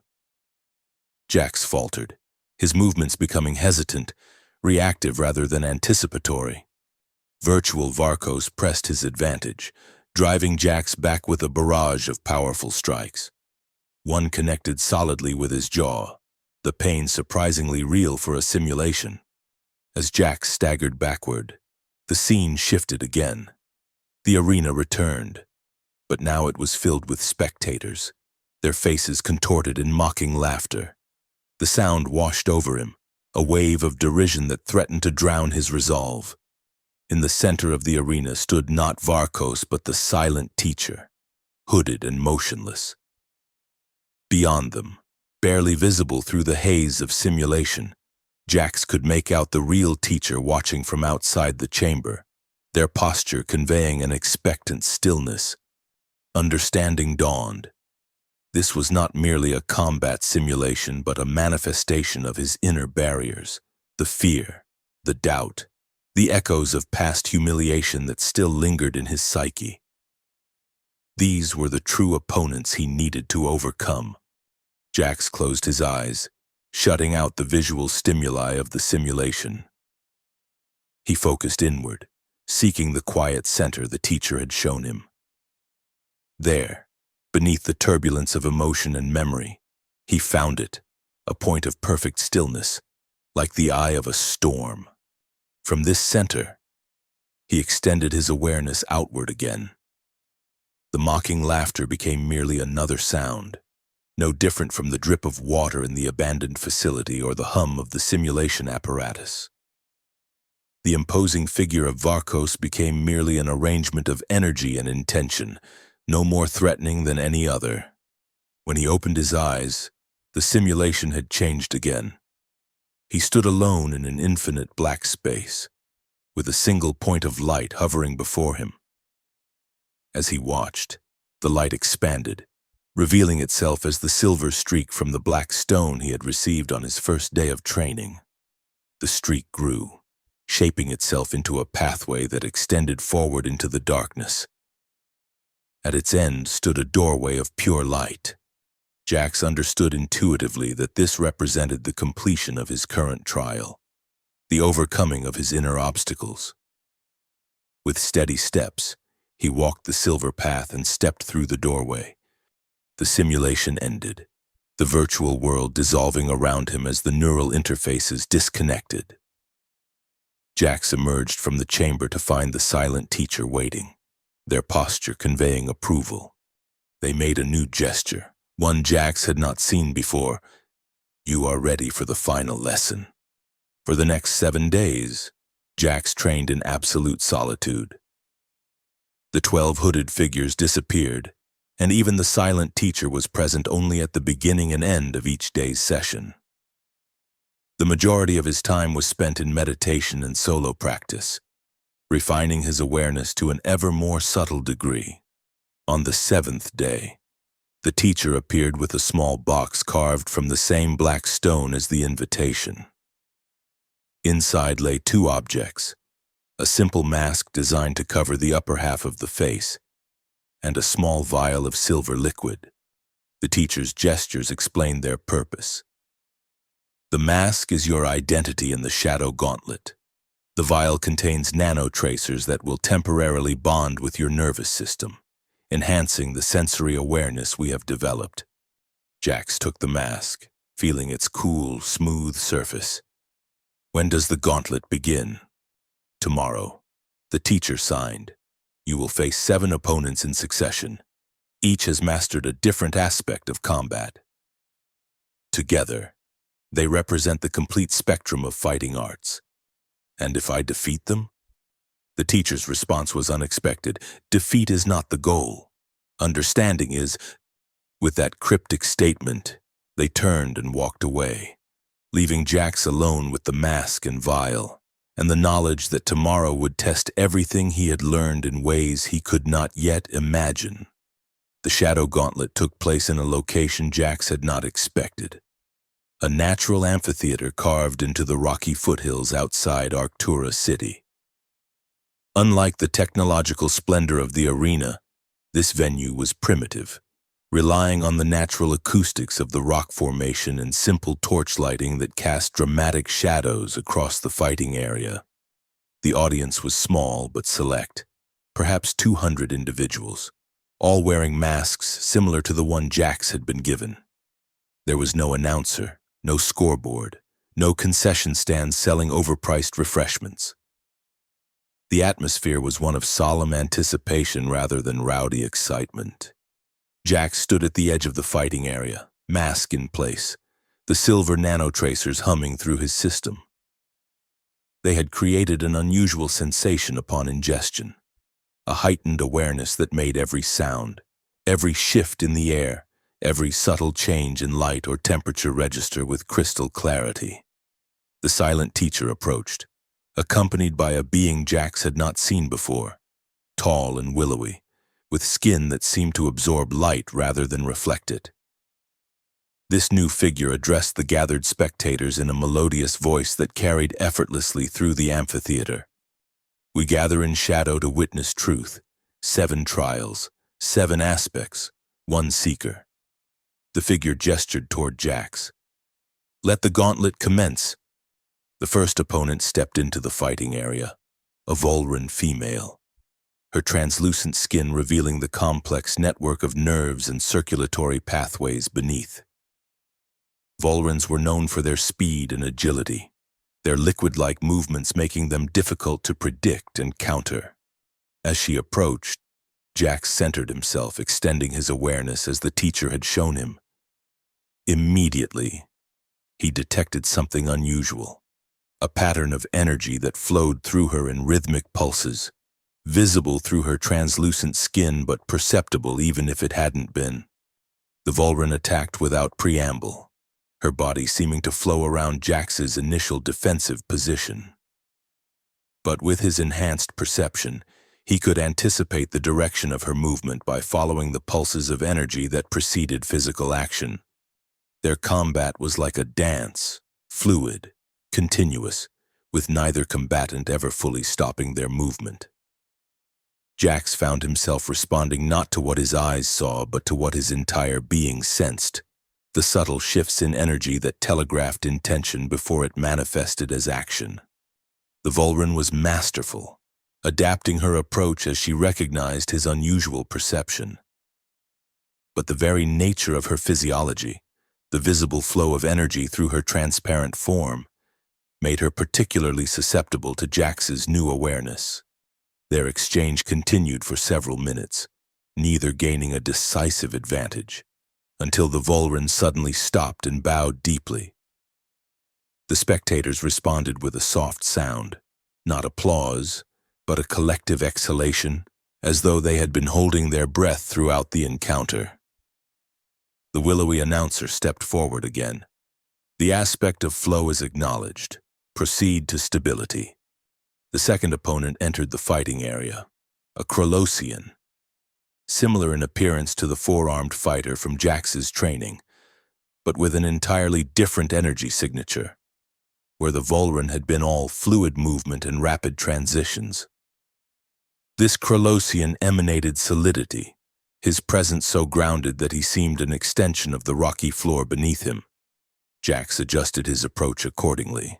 Jax faltered, his movements becoming hesitant, reactive rather than anticipatory. Virtual Varkos pressed his advantage, driving Jax back with a barrage of powerful strikes. One connected solidly with his jaw, the pain surprisingly real for a simulation. As Jax staggered backward, the scene shifted again. The arena returned, but now it was filled with spectators, their faces contorted in mocking laughter. The sound washed over him, a wave of derision that threatened to drown his resolve. In the center of the arena stood not Varkos but the silent teacher, hooded and motionless. Beyond them, barely visible through the haze of simulation, Jax could make out the real teacher watching from outside the chamber, their posture conveying an expectant stillness. Understanding dawned. This was not merely a combat simulation but a manifestation of his inner barriers, the fear, the doubt, the echoes of past humiliation that still lingered in his psyche. These were the true opponents he needed to overcome. Jax closed his eyes, shutting out the visual stimuli of the simulation. He focused inward, seeking the quiet center the teacher had shown him. There, beneath the turbulence of emotion and memory, he found it, a point of perfect stillness, like the eye of a storm. From this center, he extended his awareness outward again. The mocking laughter became merely another sound, no different from the drip of water in the abandoned facility or the hum of the simulation apparatus. The imposing figure of Varkos became merely an arrangement of energy and intention, no more threatening than any other. When he opened his eyes, the simulation had changed again. He stood alone in an infinite black space, with a single point of light hovering before him. As he watched, the light expanded, revealing itself as the silver streak from the black stone he had received on his first day of training. The streak grew, shaping itself into a pathway that extended forward into the darkness. At its end stood a doorway of pure light. Jax understood intuitively that this represented the completion of his current trial, the overcoming of his inner obstacles. With steady steps, he walked the silver path and stepped through the doorway. The simulation ended, the virtual world dissolving around him as the neural interfaces disconnected. Jax emerged from the chamber to find the silent teacher waiting, their posture conveying approval. They made a new gesture, one Jax had not seen before. "You are ready for the final lesson." For the next 7 days, Jax trained in absolute solitude. The 12 hooded figures disappeared, and even the silent teacher was present only at the beginning and end of each day's session. The majority of his time was spent in meditation and solo practice, refining his awareness to an ever more subtle degree. On the 7th day, the teacher appeared with a small box carved from the same black stone as the invitation. Inside lay 2 objects, a simple mask designed to cover the upper half of the face, and a small vial of silver liquid. The teacher's gestures explained their purpose. The mask is your identity in the shadow gauntlet. The vial contains nanotracers that will temporarily bond with your nervous system, enhancing the sensory awareness we have developed. Jax took the mask, feeling its cool, smooth surface. "When does the gauntlet begin?" "Tomorrow." The teacher signed. "You will face 7 opponents in succession. Each has mastered a different aspect of combat. Together, they represent the complete spectrum of fighting arts. And if I defeat them?" The teacher's response was unexpected. "Defeat is not the goal. Understanding is." With that cryptic statement, they turned and walked away, leaving Jax alone with the mask and vial, and the knowledge that tomorrow would test everything he had learned in ways he could not yet imagine. The Shadow Gauntlet took place in a location Jax had not expected. A natural amphitheater carved into the rocky foothills outside Arctura City. Unlike the technological splendor of the arena, this venue was primitive, relying on the natural acoustics of the rock formation and simple torch lighting that cast dramatic shadows across the fighting area. The audience was small but select, perhaps 200 individuals, all wearing masks similar to the one Jax had been given. There was no announcer, no scoreboard, no concession stands selling overpriced refreshments. The atmosphere was one of solemn anticipation rather than rowdy excitement. Jax stood at the edge of the fighting area, mask in place, the silver nanotracers humming through his system. They had created an unusual sensation upon ingestion, a heightened awareness that made every sound, every shift in the air, every subtle change in light or temperature register with crystal clarity. The silent teacher approached, accompanied by a being Jax had not seen before, tall and willowy, with skin that seemed to absorb light rather than reflect it. This new figure addressed the gathered spectators in a melodious voice that carried effortlessly through the amphitheater. We gather in shadow to witness truth. 7 trials, 7 aspects, 1 seeker. The figure gestured toward Jax. Let the gauntlet commence. The first opponent stepped into the fighting area, a Volran female, her translucent skin revealing the complex network of nerves and circulatory pathways beneath. Volrans were known for their speed and agility, their liquid-like movements making them difficult to predict and counter. As she approached, Jax centered himself, extending his awareness as the teacher had shown him. Immediately, he detected something unusual, a pattern of energy that flowed through her in rhythmic pulses, visible through her translucent skin but perceptible even if it hadn't been. The Volran attacked without preamble, her body seeming to flow around Jax's initial defensive position. But with his enhanced perception, he could anticipate the direction of her movement by following the pulses of energy that preceded physical action. Their combat was like a dance, fluid, continuous, with neither combatant ever fully stopping their movement. Jax found himself responding not to what his eyes saw, but to what his entire being sensed, the subtle shifts in energy that telegraphed intention before it manifested as action. The Volran was masterful, adapting her approach as she recognized his unusual perception. But the very nature of her physiology, the visible flow of energy through her transparent form, made her particularly susceptible to Jax's new awareness. Their exchange continued for several minutes, neither gaining a decisive advantage, until the Volran suddenly stopped and bowed deeply. The spectators responded with a soft sound, not applause, but a collective exhalation, as though they had been holding their breath throughout the encounter. The willowy announcer stepped forward again. The aspect of flow is acknowledged. Proceed to stability. The second opponent entered the fighting area, a Krolosian, similar in appearance to the 4-armed fighter from Jax's training, but with an entirely different energy signature, where the Volran had been all fluid movement and rapid transitions. This Krolosian emanated solidity, his presence so grounded that he seemed an extension of the rocky floor beneath him. Jax adjusted his approach accordingly,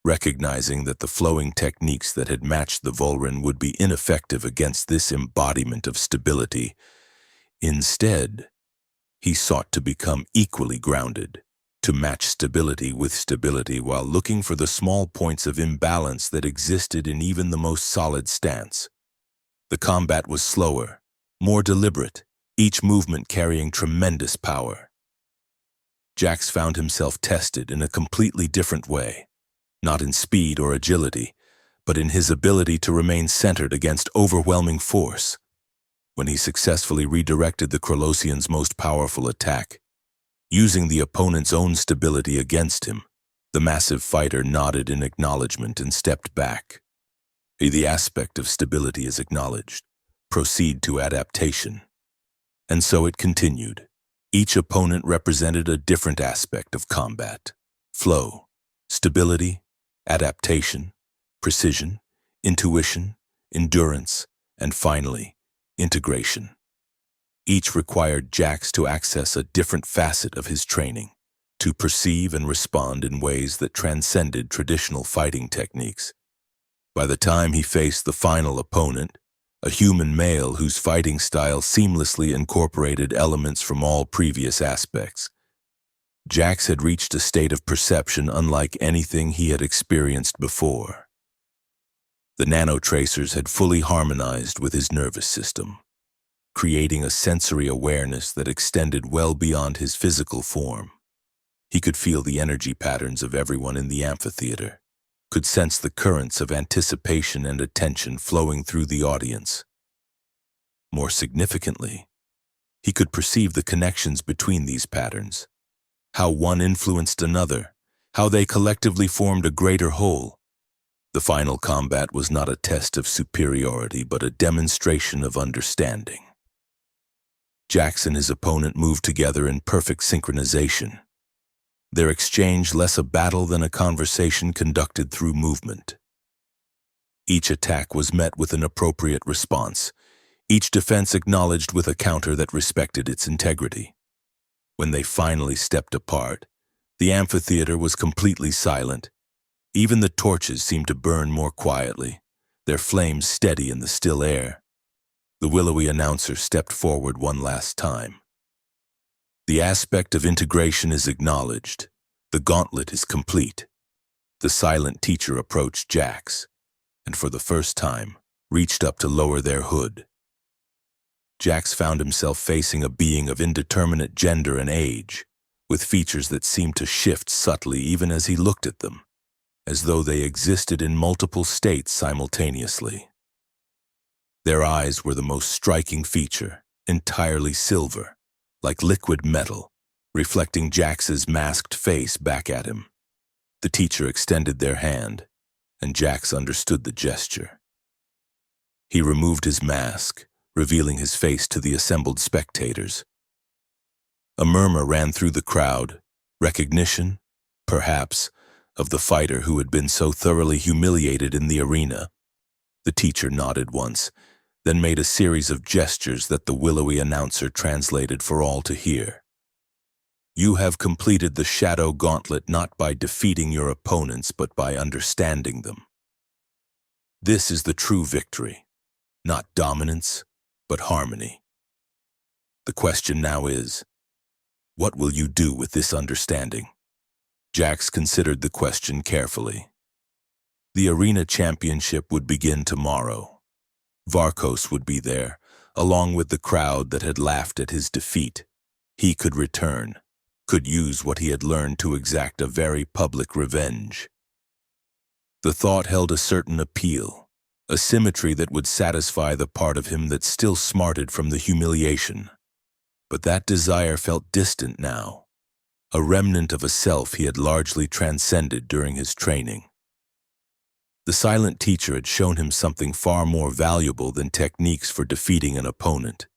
recognizing that the flowing techniques that had matched the Volran would be ineffective against this embodiment of stability. Instead, he sought to become equally grounded, to match stability with stability while looking for the small points of imbalance that existed in even the most solid stance. The combat was slower, more deliberate, each movement carrying tremendous power. Jax found himself tested in a completely different way, not in speed or agility, but in his ability to remain centered against overwhelming force. When he successfully redirected the Krolosian's most powerful attack, using the opponent's own stability against him, the massive fighter nodded in acknowledgement and stepped back. The aspect of stability is acknowledged. Proceed to adaptation. And so it continued. Each opponent represented a different aspect of combat: flow, stability, adaptation, precision, intuition, endurance, and finally, integration. Each required Jax to access a different facet of his training, to perceive and respond in ways that transcended traditional fighting techniques. By the time he faced the final opponent, a human male whose fighting style seamlessly incorporated elements from all previous aspects, Jax had reached a state of perception unlike anything he had experienced before. The nanotracers had fully harmonized with his nervous system, creating a sensory awareness that extended well beyond his physical form. He could feel the energy patterns of everyone in the amphitheater, could sense the currents of anticipation and attention flowing through the audience. More significantly, he could perceive the connections between these patterns, how one influenced another, how they collectively formed a greater whole. The final combat was not a test of superiority, but a demonstration of understanding. Jax and his opponent moved together in perfect synchronization, their exchange less a battle than a conversation conducted through movement. Each attack was met with an appropriate response, each defense acknowledged with a counter that respected its integrity. When they finally stepped apart, the amphitheater was completely silent. Even the torches seemed to burn more quietly, their flames steady in the still air. The willowy announcer stepped forward one last time. The aspect of integration is acknowledged. The gauntlet is complete. The silent teacher approached Jax, and for the first time, reached up to lower their hood. Jax found himself facing a being of indeterminate gender and age, with features that seemed to shift subtly even as he looked at them, as though they existed in multiple states simultaneously. Their eyes were the most striking feature, entirely silver, like liquid metal, reflecting Jax's masked face back at him. The teacher extended their hand, and Jax understood the gesture. He removed his mask, revealing his face to the assembled spectators. A murmur ran through the crowd, recognition, perhaps, of the fighter who had been so thoroughly humiliated in the arena. The teacher nodded once, then made a series of gestures that the willowy announcer translated for all to hear. You have completed the Shadow Gauntlet not by defeating your opponents but by understanding them. This is the true victory, not dominance, but harmony. The question now is, what will you do with this understanding? Jax considered the question carefully. The arena championship would begin tomorrow. Varkos would be there, along with the crowd that had laughed at his defeat. He could return, could use what he had learned to exact a very public revenge. The thought held a certain appeal, a symmetry that would satisfy the part of him that still smarted from the humiliation. But that desire felt distant now, a remnant of a self he had largely transcended during his training. The silent teacher had shown him something far more valuable than techniques for defeating an opponent.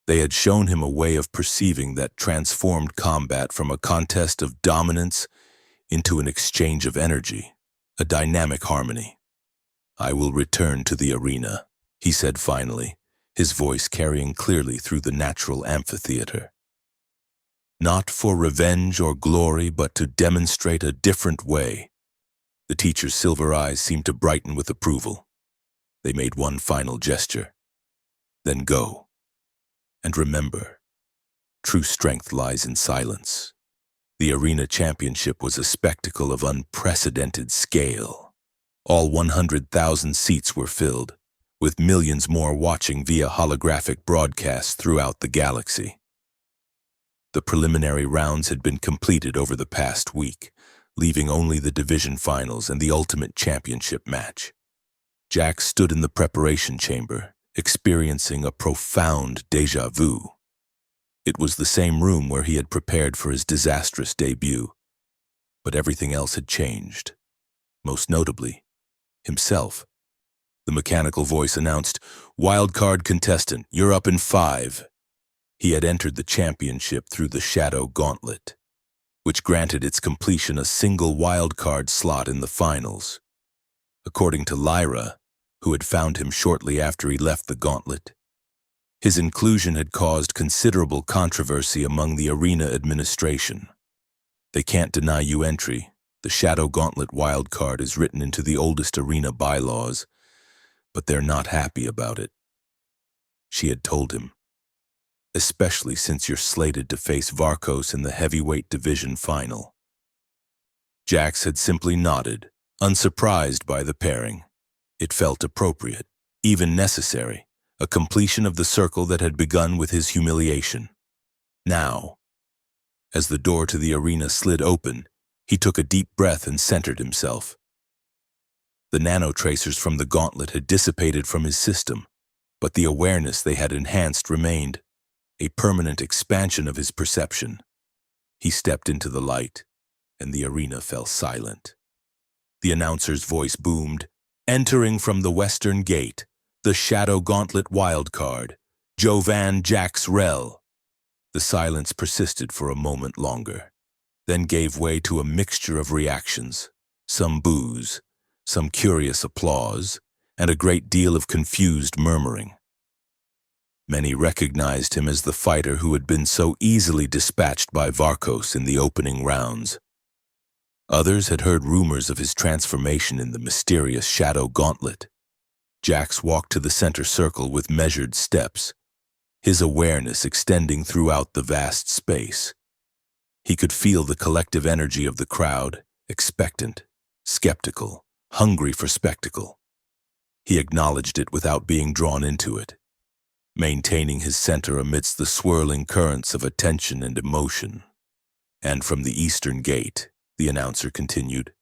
They had shown him a way of perceiving that transformed combat from a contest of dominance into an exchange of energy, a dynamic harmony. I will return to the arena, he said finally, his voice carrying clearly through the natural amphitheater. Not for revenge or glory, but to demonstrate a different way. The teacher's silver eyes seemed to brighten with approval. They made one final gesture. Then go. And remember, true strength lies in silence. The arena championship was a spectacle of unprecedented scale. All 100,000 seats were filled, with millions more watching via holographic broadcasts throughout the galaxy. The preliminary rounds had been completed over the past week, leaving only the division finals and the ultimate championship match. Jax stood in the preparation chamber, experiencing a profound déjà vu. It was the same room where he had prepared for his disastrous debut, but everything else had changed. Most notably, himself. The mechanical voice announced, "Wildcard contestant, you're up in 5. He had entered the championship through the Shadow Gauntlet, which granted its completion a single wildcard slot in the finals. According to Lyra, who had found him shortly after he left the gauntlet, his inclusion had caused considerable controversy among the arena administration. They can't deny you entry. The Shadow Gauntlet wildcard is written into the oldest arena bylaws, but they're not happy about it," she had told him. "Especially since you're slated to face Varkos in the heavyweight division final." Jax had simply nodded, unsurprised by the pairing. It felt appropriate, even necessary, a completion of the circle that had begun with his humiliation. Now, as the door to the arena slid open, he took a deep breath and centered himself. The nanotracers from the gauntlet had dissipated from his system, but the awareness they had enhanced remained, a permanent expansion of his perception. He stepped into the light, and the arena fell silent. The announcer's voice boomed, "Entering from the western gate, the Shadow Gauntlet wildcard, Jovan Jax Rel." The silence persisted for a moment longer, then gave way to a mixture of reactions, some boos, some curious applause, and a great deal of confused murmuring. Many recognized him as the fighter who had been so easily dispatched by Varkos in the opening rounds. Others had heard rumors of his transformation in the mysterious Shadow Gauntlet. Jax walked to the center circle with measured steps, his awareness extending throughout the vast space. He could feel the collective energy of the crowd, expectant, skeptical, hungry for spectacle. He acknowledged it without being drawn into it, maintaining his center amidst the swirling currents of attention and emotion. And from the Eastern Gate, the announcer continued,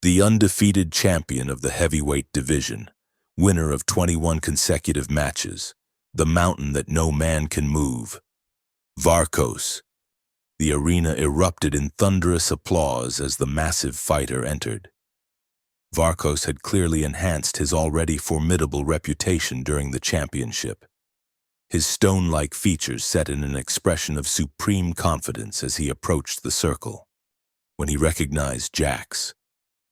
the undefeated champion of the heavyweight division, winner of 21 consecutive matches, the mountain that no man can move, Varkos. The arena erupted in thunderous applause as the massive fighter entered. Varkos had clearly enhanced his already formidable reputation during the championship. His stone-like features set in an expression of supreme confidence as he approached the circle. When he recognized Jax,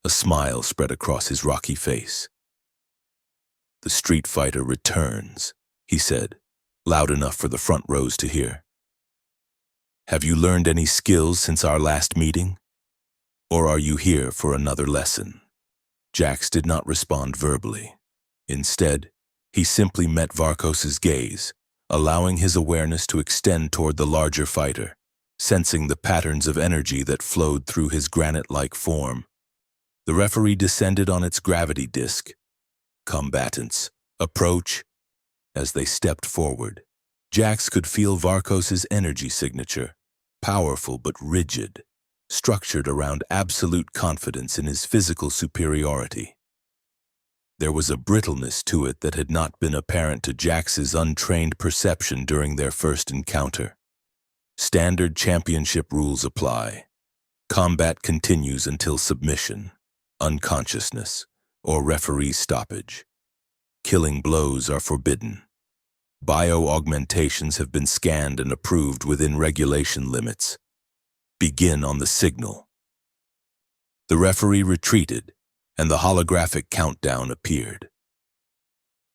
a smile spread across his rocky face. The street fighter returns, he said, loud enough for the front rows to hear. Have you learned any skills since our last meeting? Or are you here for another lesson? Jax did not respond verbally. Instead, he simply met Varkos's gaze, allowing his awareness to extend toward the larger fighter, sensing the patterns of energy that flowed through his granite-like form. The referee descended on its gravity disc. Combatants, approach. As they stepped forward, Jax could feel Varkos's energy signature, powerful but rigid, structured around absolute confidence in his physical superiority. There was a brittleness to it that had not been apparent to Jax's untrained perception during their first encounter. Standard championship rules apply. Combat continues until submission, unconsciousness, or referee stoppage. Killing blows are forbidden. Bio-augmentations have been scanned and approved within regulation limits. Begin on the signal. The referee retreated, and the holographic countdown appeared.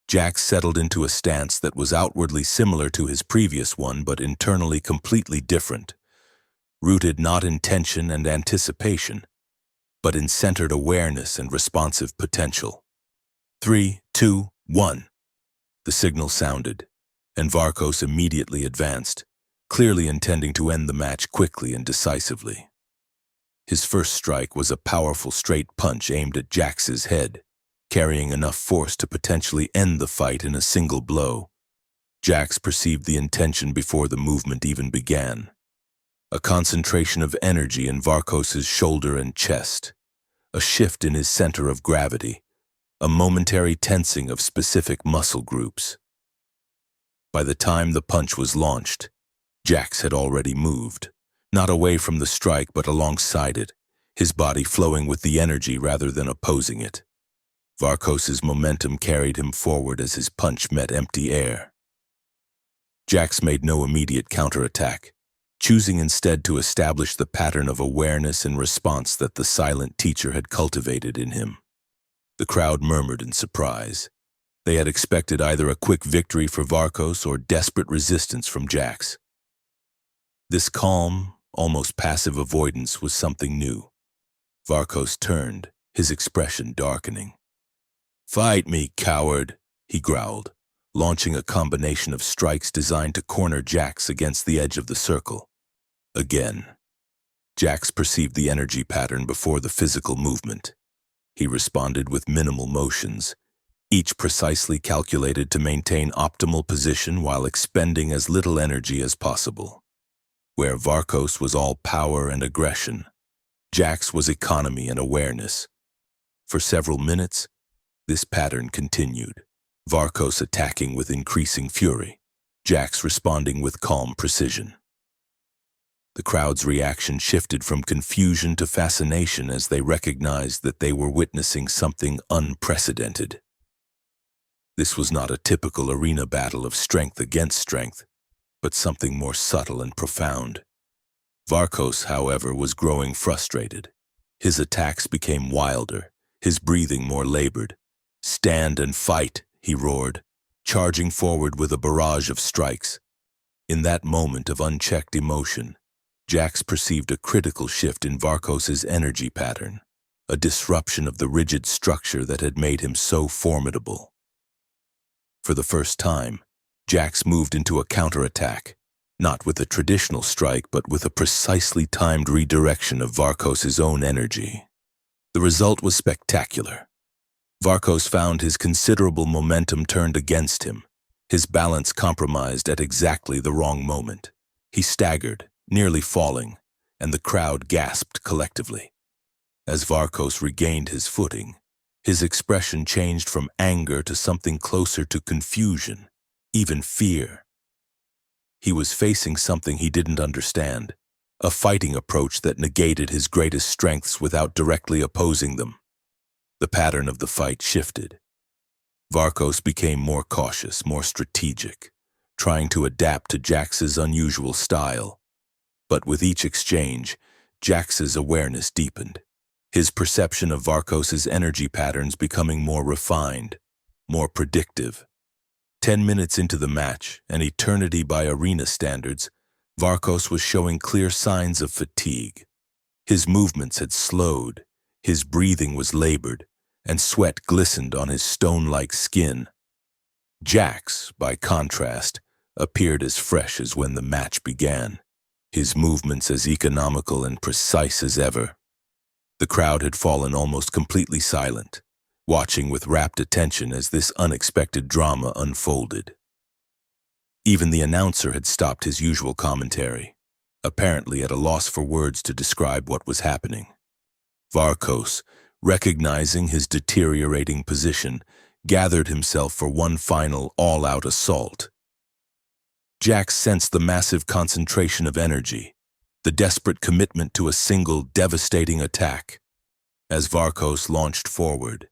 Jax settled into a stance that was outwardly similar to his previous one but internally completely different, rooted not in tension and anticipation, but in centered awareness and responsive potential. 3, 2, 1. The signal sounded, and Varkos immediately advanced, clearly intending to end the match quickly and decisively. His first strike was a powerful straight punch aimed at Jax's head, carrying enough force to potentially end the fight in a single blow. Jax perceived the intention before the movement even began. A concentration of energy in Varkos's shoulder and chest, a shift in his center of gravity, a momentary tensing of specific muscle groups. By the time the punch was launched, Jax had already moved, not away from the strike but alongside it, his body flowing with the energy rather than opposing it. Varkos's momentum carried him forward as his punch met empty air. Jax made no immediate counterattack, choosing instead to establish the pattern of awareness and response that the silent teacher had cultivated in him. The crowd murmured in surprise. They had expected either a quick victory for Varkos or desperate resistance from Jax. This calm, almost passive avoidance was something new. Varkos turned, his expression darkening. "Fight me, coward," he growled, launching a combination of strikes designed to corner Jax against the edge of the circle. Again. Jax perceived the energy pattern before the physical movement. He responded with minimal motions, each precisely calculated to maintain optimal position while expending as little energy as possible. Where Varkos was all power and aggression, Jax was economy and awareness. For several minutes, this pattern continued, Varkos attacking with increasing fury, Jax responding with calm precision. The crowd's reaction shifted from confusion to fascination as they recognized that they were witnessing something unprecedented. This was not a typical arena battle of strength against strength, but something more subtle and profound. Varkos, however, was growing frustrated. His attacks became wilder, his breathing more labored, "Stand and fight," he roared, charging forward with a barrage of strikes. In that moment of unchecked emotion, Jax perceived a critical shift in Varkos's energy pattern, a disruption of the rigid structure that had made him so formidable. For the first time, Jax moved into a counterattack, not with a traditional strike but with a precisely timed redirection of Varkos's own energy. The result was spectacular. Varkos found his considerable momentum turned against him, his balance compromised at exactly the wrong moment. He staggered, nearly falling, and the crowd gasped collectively. As Varkos regained his footing, his expression changed from anger to something closer to confusion, even fear. He was facing something he didn't understand, a fighting approach that negated his greatest strengths without directly opposing them. The pattern of the fight shifted. Varkos became more cautious, more strategic, trying to adapt to Jax's unusual style. But with each exchange, Jax's awareness deepened, his perception of Varkos's energy patterns becoming more refined, more predictive. 10 minutes into the match, an eternity by arena standards, Varkos was showing clear signs of fatigue. His movements had slowed, his breathing was labored, and sweat glistened on his stone-like skin. Jax, by contrast, appeared as fresh as when the match began, his movements as economical and precise as ever. The crowd had fallen almost completely silent, watching with rapt attention as this unexpected drama unfolded. Even the announcer had stopped his usual commentary, apparently at a loss for words to describe what was happening. Varkos, recognizing his deteriorating position, gathered himself for one final all-out assault. Jax sensed the massive concentration of energy, the desperate commitment to a single devastating attack. As Varkos launched forward,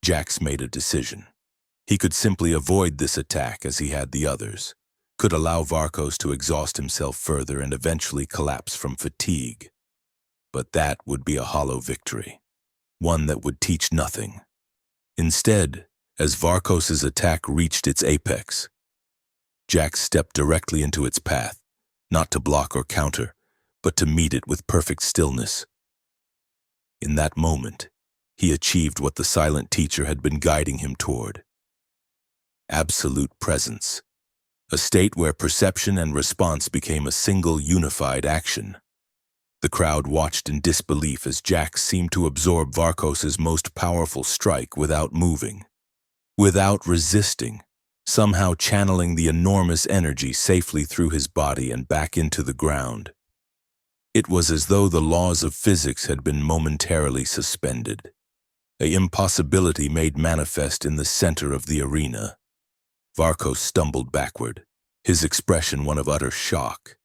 Jax made a decision. He could simply avoid this attack as he had the others, could allow Varkos to exhaust himself further and eventually collapse from fatigue. But that would be a hollow victory, one that would teach nothing. Instead, as Varkos's attack reached its apex, Jax stepped directly into its path, not to block or counter, but to meet it with perfect stillness. In that moment, he achieved what the silent teacher had been guiding him toward: absolute presence, a state where perception and response became a single unified action. The crowd watched in disbelief as Jax seemed to absorb Varkos's most powerful strike without moving, without resisting, somehow channeling the enormous energy safely through his body and back into the ground. It was as though the laws of physics had been momentarily suspended, an impossibility made manifest in the center of the arena. Varkos stumbled backward, his expression one of utter shock.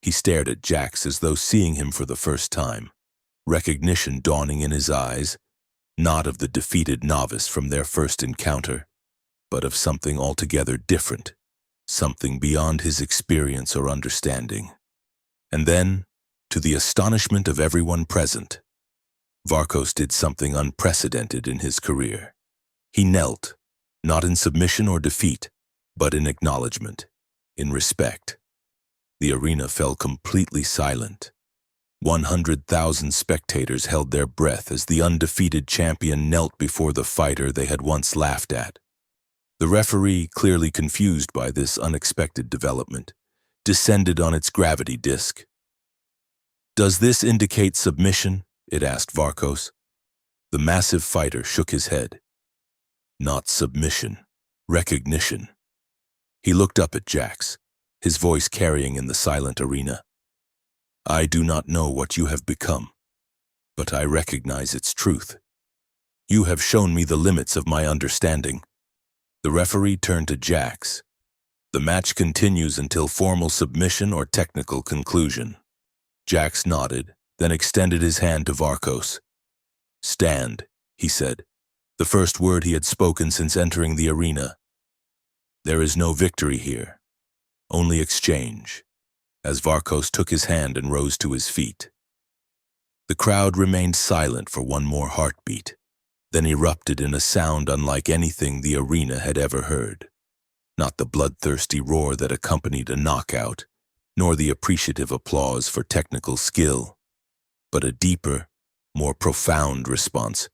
He stared at Jax as though seeing him for the first time, recognition dawning in his eyes, not of the defeated novice from their first encounter, but of something altogether different, something beyond his experience or understanding. And then, to the astonishment of everyone present, Varkos did something unprecedented in his career. He knelt, not in submission or defeat, but in acknowledgement, in respect. The arena fell completely silent. 100,000 spectators held their breath as the undefeated champion knelt before the fighter they had once laughed at. The referee, clearly confused by this unexpected development, descended on its gravity disk. "Does this indicate submission?" it asked Varkos. The massive fighter shook his head. "Not submission, recognition." He looked up at Jax, his voice carrying in the silent arena. "I do not know what you have become, but I recognize its truth. You have shown me the limits of my understanding." The referee turned to Jax. "The match continues until formal submission or technical conclusion." Jax nodded, then extended his hand to Varkos. "Stand," he said, the first word he had spoken since entering the arena. "There is no victory here, only exchange," as Varkos took his hand and rose to his feet. The crowd remained silent for one more heartbeat. then erupted in a sound unlike anything the arena had ever heard. Not the bloodthirsty roar that accompanied a knockout, nor the appreciative applause for technical skill, but a deeper, more profound response,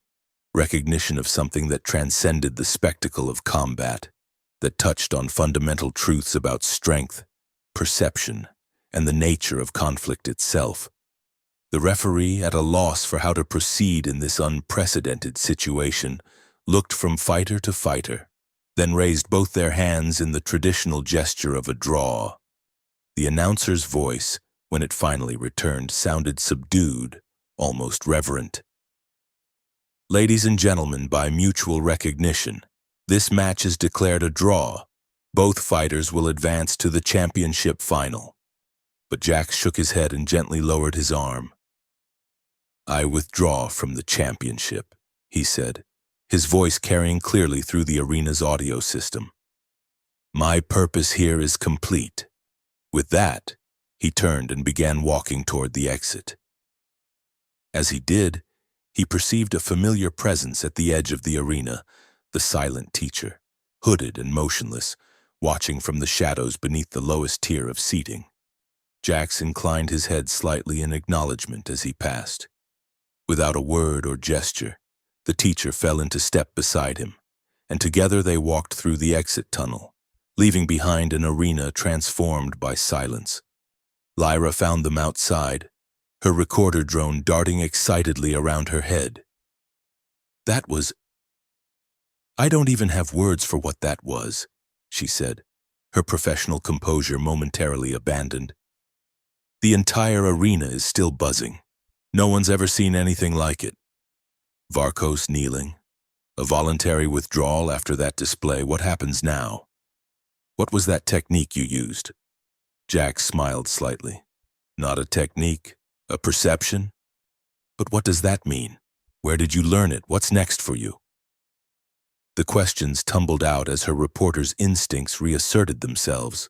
recognition of something that transcended the spectacle of combat, that touched on fundamental truths about strength, perception, and the nature of conflict itself. The referee, at a loss for how to proceed in this unprecedented situation, looked from fighter to fighter, then raised both their hands in the traditional gesture of a draw. The announcer's voice, when it finally returned, sounded subdued, almost reverent. "Ladies and gentlemen, by mutual recognition, this match is declared a draw. Both fighters will advance to the championship final." But Jack shook his head and gently lowered his arm. "I withdraw from the championship," he said, his voice carrying clearly through the arena's audio system. "My purpose here is complete." With that, he turned and began walking toward the exit. As he did, he perceived a familiar presence at the edge of the arena, the silent teacher, hooded and motionless, watching from the shadows beneath the lowest tier of seating. Jax inclined his head slightly in acknowledgement as he passed. Without a word or gesture, the teacher fell into step beside him, and together they walked through the exit tunnel, leaving behind an arena transformed by silence. Lyra found them outside, her recorder drone darting excitedly around her head. "That was... I don't even have words for what that was," she said, her professional composure momentarily abandoned. "The entire arena is still buzzing. No one's ever seen anything like it." Varkos kneeling. A voluntary withdrawal after that display. What happens now? "What was that technique you used?" Jack smiled slightly. "Not a technique, a perception? But what does that mean? Where did you learn it? What's next for you?" The questions tumbled out as her reporter's instincts reasserted themselves.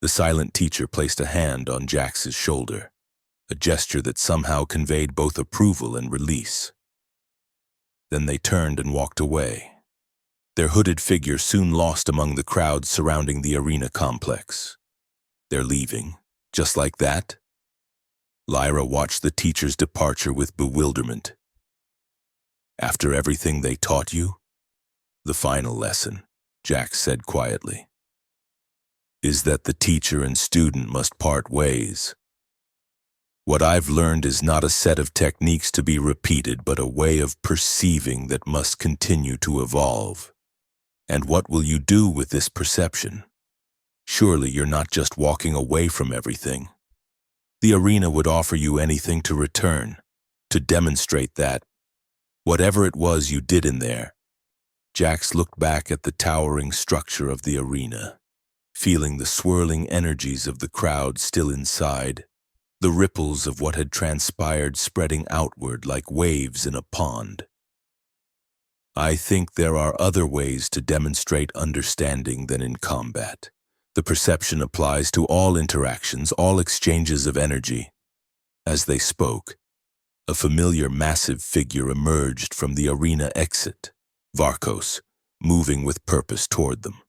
The silent teacher placed a hand on Jax's shoulder, a gesture that somehow conveyed both approval and release. Then they turned and walked away, their hooded figure soon lost among the crowds surrounding the arena complex. "They're leaving, just like that?" Lyra watched the teacher's departure with bewilderment. "After everything they taught you?" "The final lesson," Jax said quietly, "is that the teacher and student must part ways. What I've learned is not a set of techniques to be repeated, but a way of perceiving that must continue to evolve. And what will you do with this perception? Surely you're not just walking away from everything. The arena would offer you anything to return, to demonstrate that, whatever it was you did in there." Jax looked back at the towering structure of the arena, feeling the swirling energies of the crowd still inside, the ripples of what had transpired spreading outward like waves in a pond. "I think there are other ways to demonstrate understanding than in combat. The perception applies to all interactions, all exchanges of energy." As they spoke, a familiar massive figure emerged from the arena exit, Varkos, moving with purpose toward them.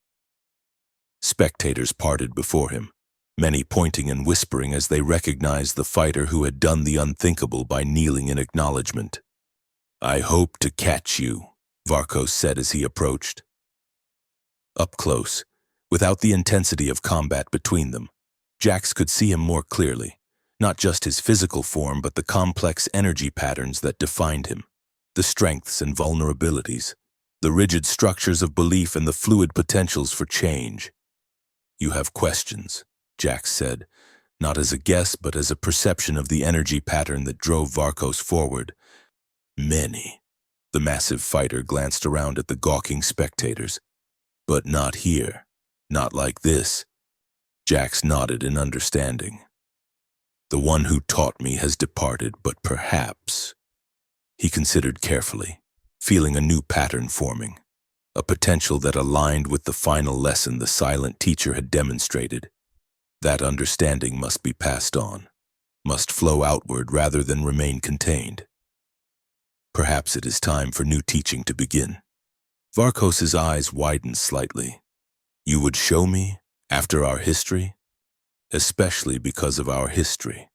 Spectators parted before him, many pointing and whispering as they recognized the fighter who had done the unthinkable by kneeling in acknowledgement. "I hope to catch you," Varkos said as he approached. Up close, without the intensity of combat between them, Jax could see him more clearly, not just his physical form but the complex energy patterns that defined him, the strengths and vulnerabilities, the rigid structures of belief and the fluid potentials for change. "You have questions," Jax said, not as a guess but as a perception of the energy pattern that drove Varkos forward. "Many." The massive fighter glanced around at the gawking spectators. "But not here. Not like this." Jax nodded in understanding. "The one who taught me has departed, but perhaps..." He considered carefully, feeling a new pattern forming, a potential that aligned with the final lesson the silent teacher had demonstrated. That understanding must be passed on, must flow outward rather than remain contained. Perhaps it is time for new teaching to begin. Varkos's eyes widened slightly. You would show me, after our history? Especially because of our history.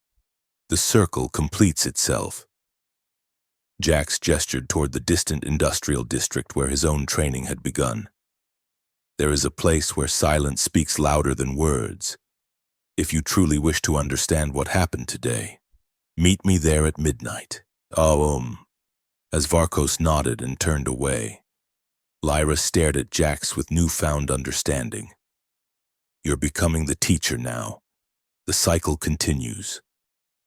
The circle completes itself. Jax gestured toward the distant industrial district where his own training had begun. There is a place where silence speaks louder than words. If you truly wish to understand what happened today, meet me there at midnight. As Varkos nodded and turned away, Lyra stared at Jax with newfound understanding. You're becoming the teacher now. The cycle continues.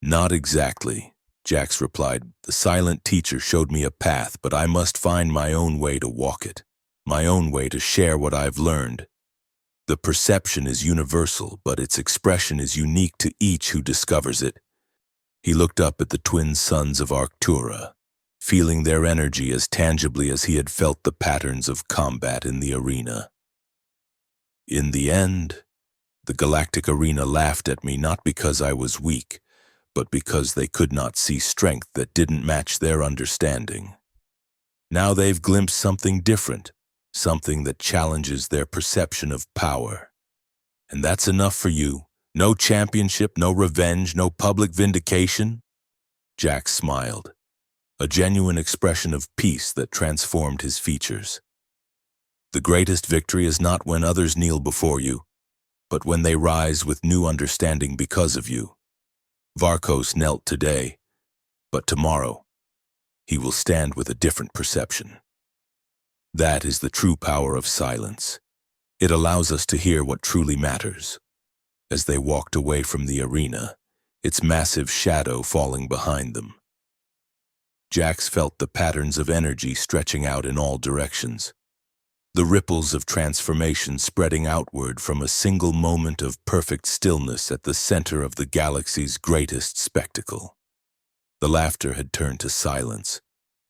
Not exactly, Jax replied. The silent teacher showed me a path, but I must find my own way to walk it, my own way to share what I've learned. The perception is universal, but its expression is unique to each who discovers it. He looked up at the twin sons of Arctura, feeling their energy as tangibly as he had felt the patterns of combat in the arena. In the end, the Galactic Arena laughed at me not because I was weak, but because they could not see strength that didn't match their understanding. Now they've glimpsed something different, something that challenges their perception of power. And that's enough for you. No championship, no revenge, no public vindication? Jax smiled, a genuine expression of peace that transformed his features. The greatest victory is not when others kneel before you, but when they rise with new understanding because of you. Varkos knelt today, but tomorrow, he will stand with a different perception. That is the true power of silence. It allows us to hear what truly matters. As they walked away from the arena, its massive shadow falling behind them, Jax felt the patterns of energy stretching out in all directions, the ripples of transformation spreading outward from a single moment of perfect stillness at the center of the galaxy's greatest spectacle. The laughter had turned to silence,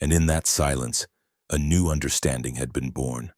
and in that silence, a new understanding had been born.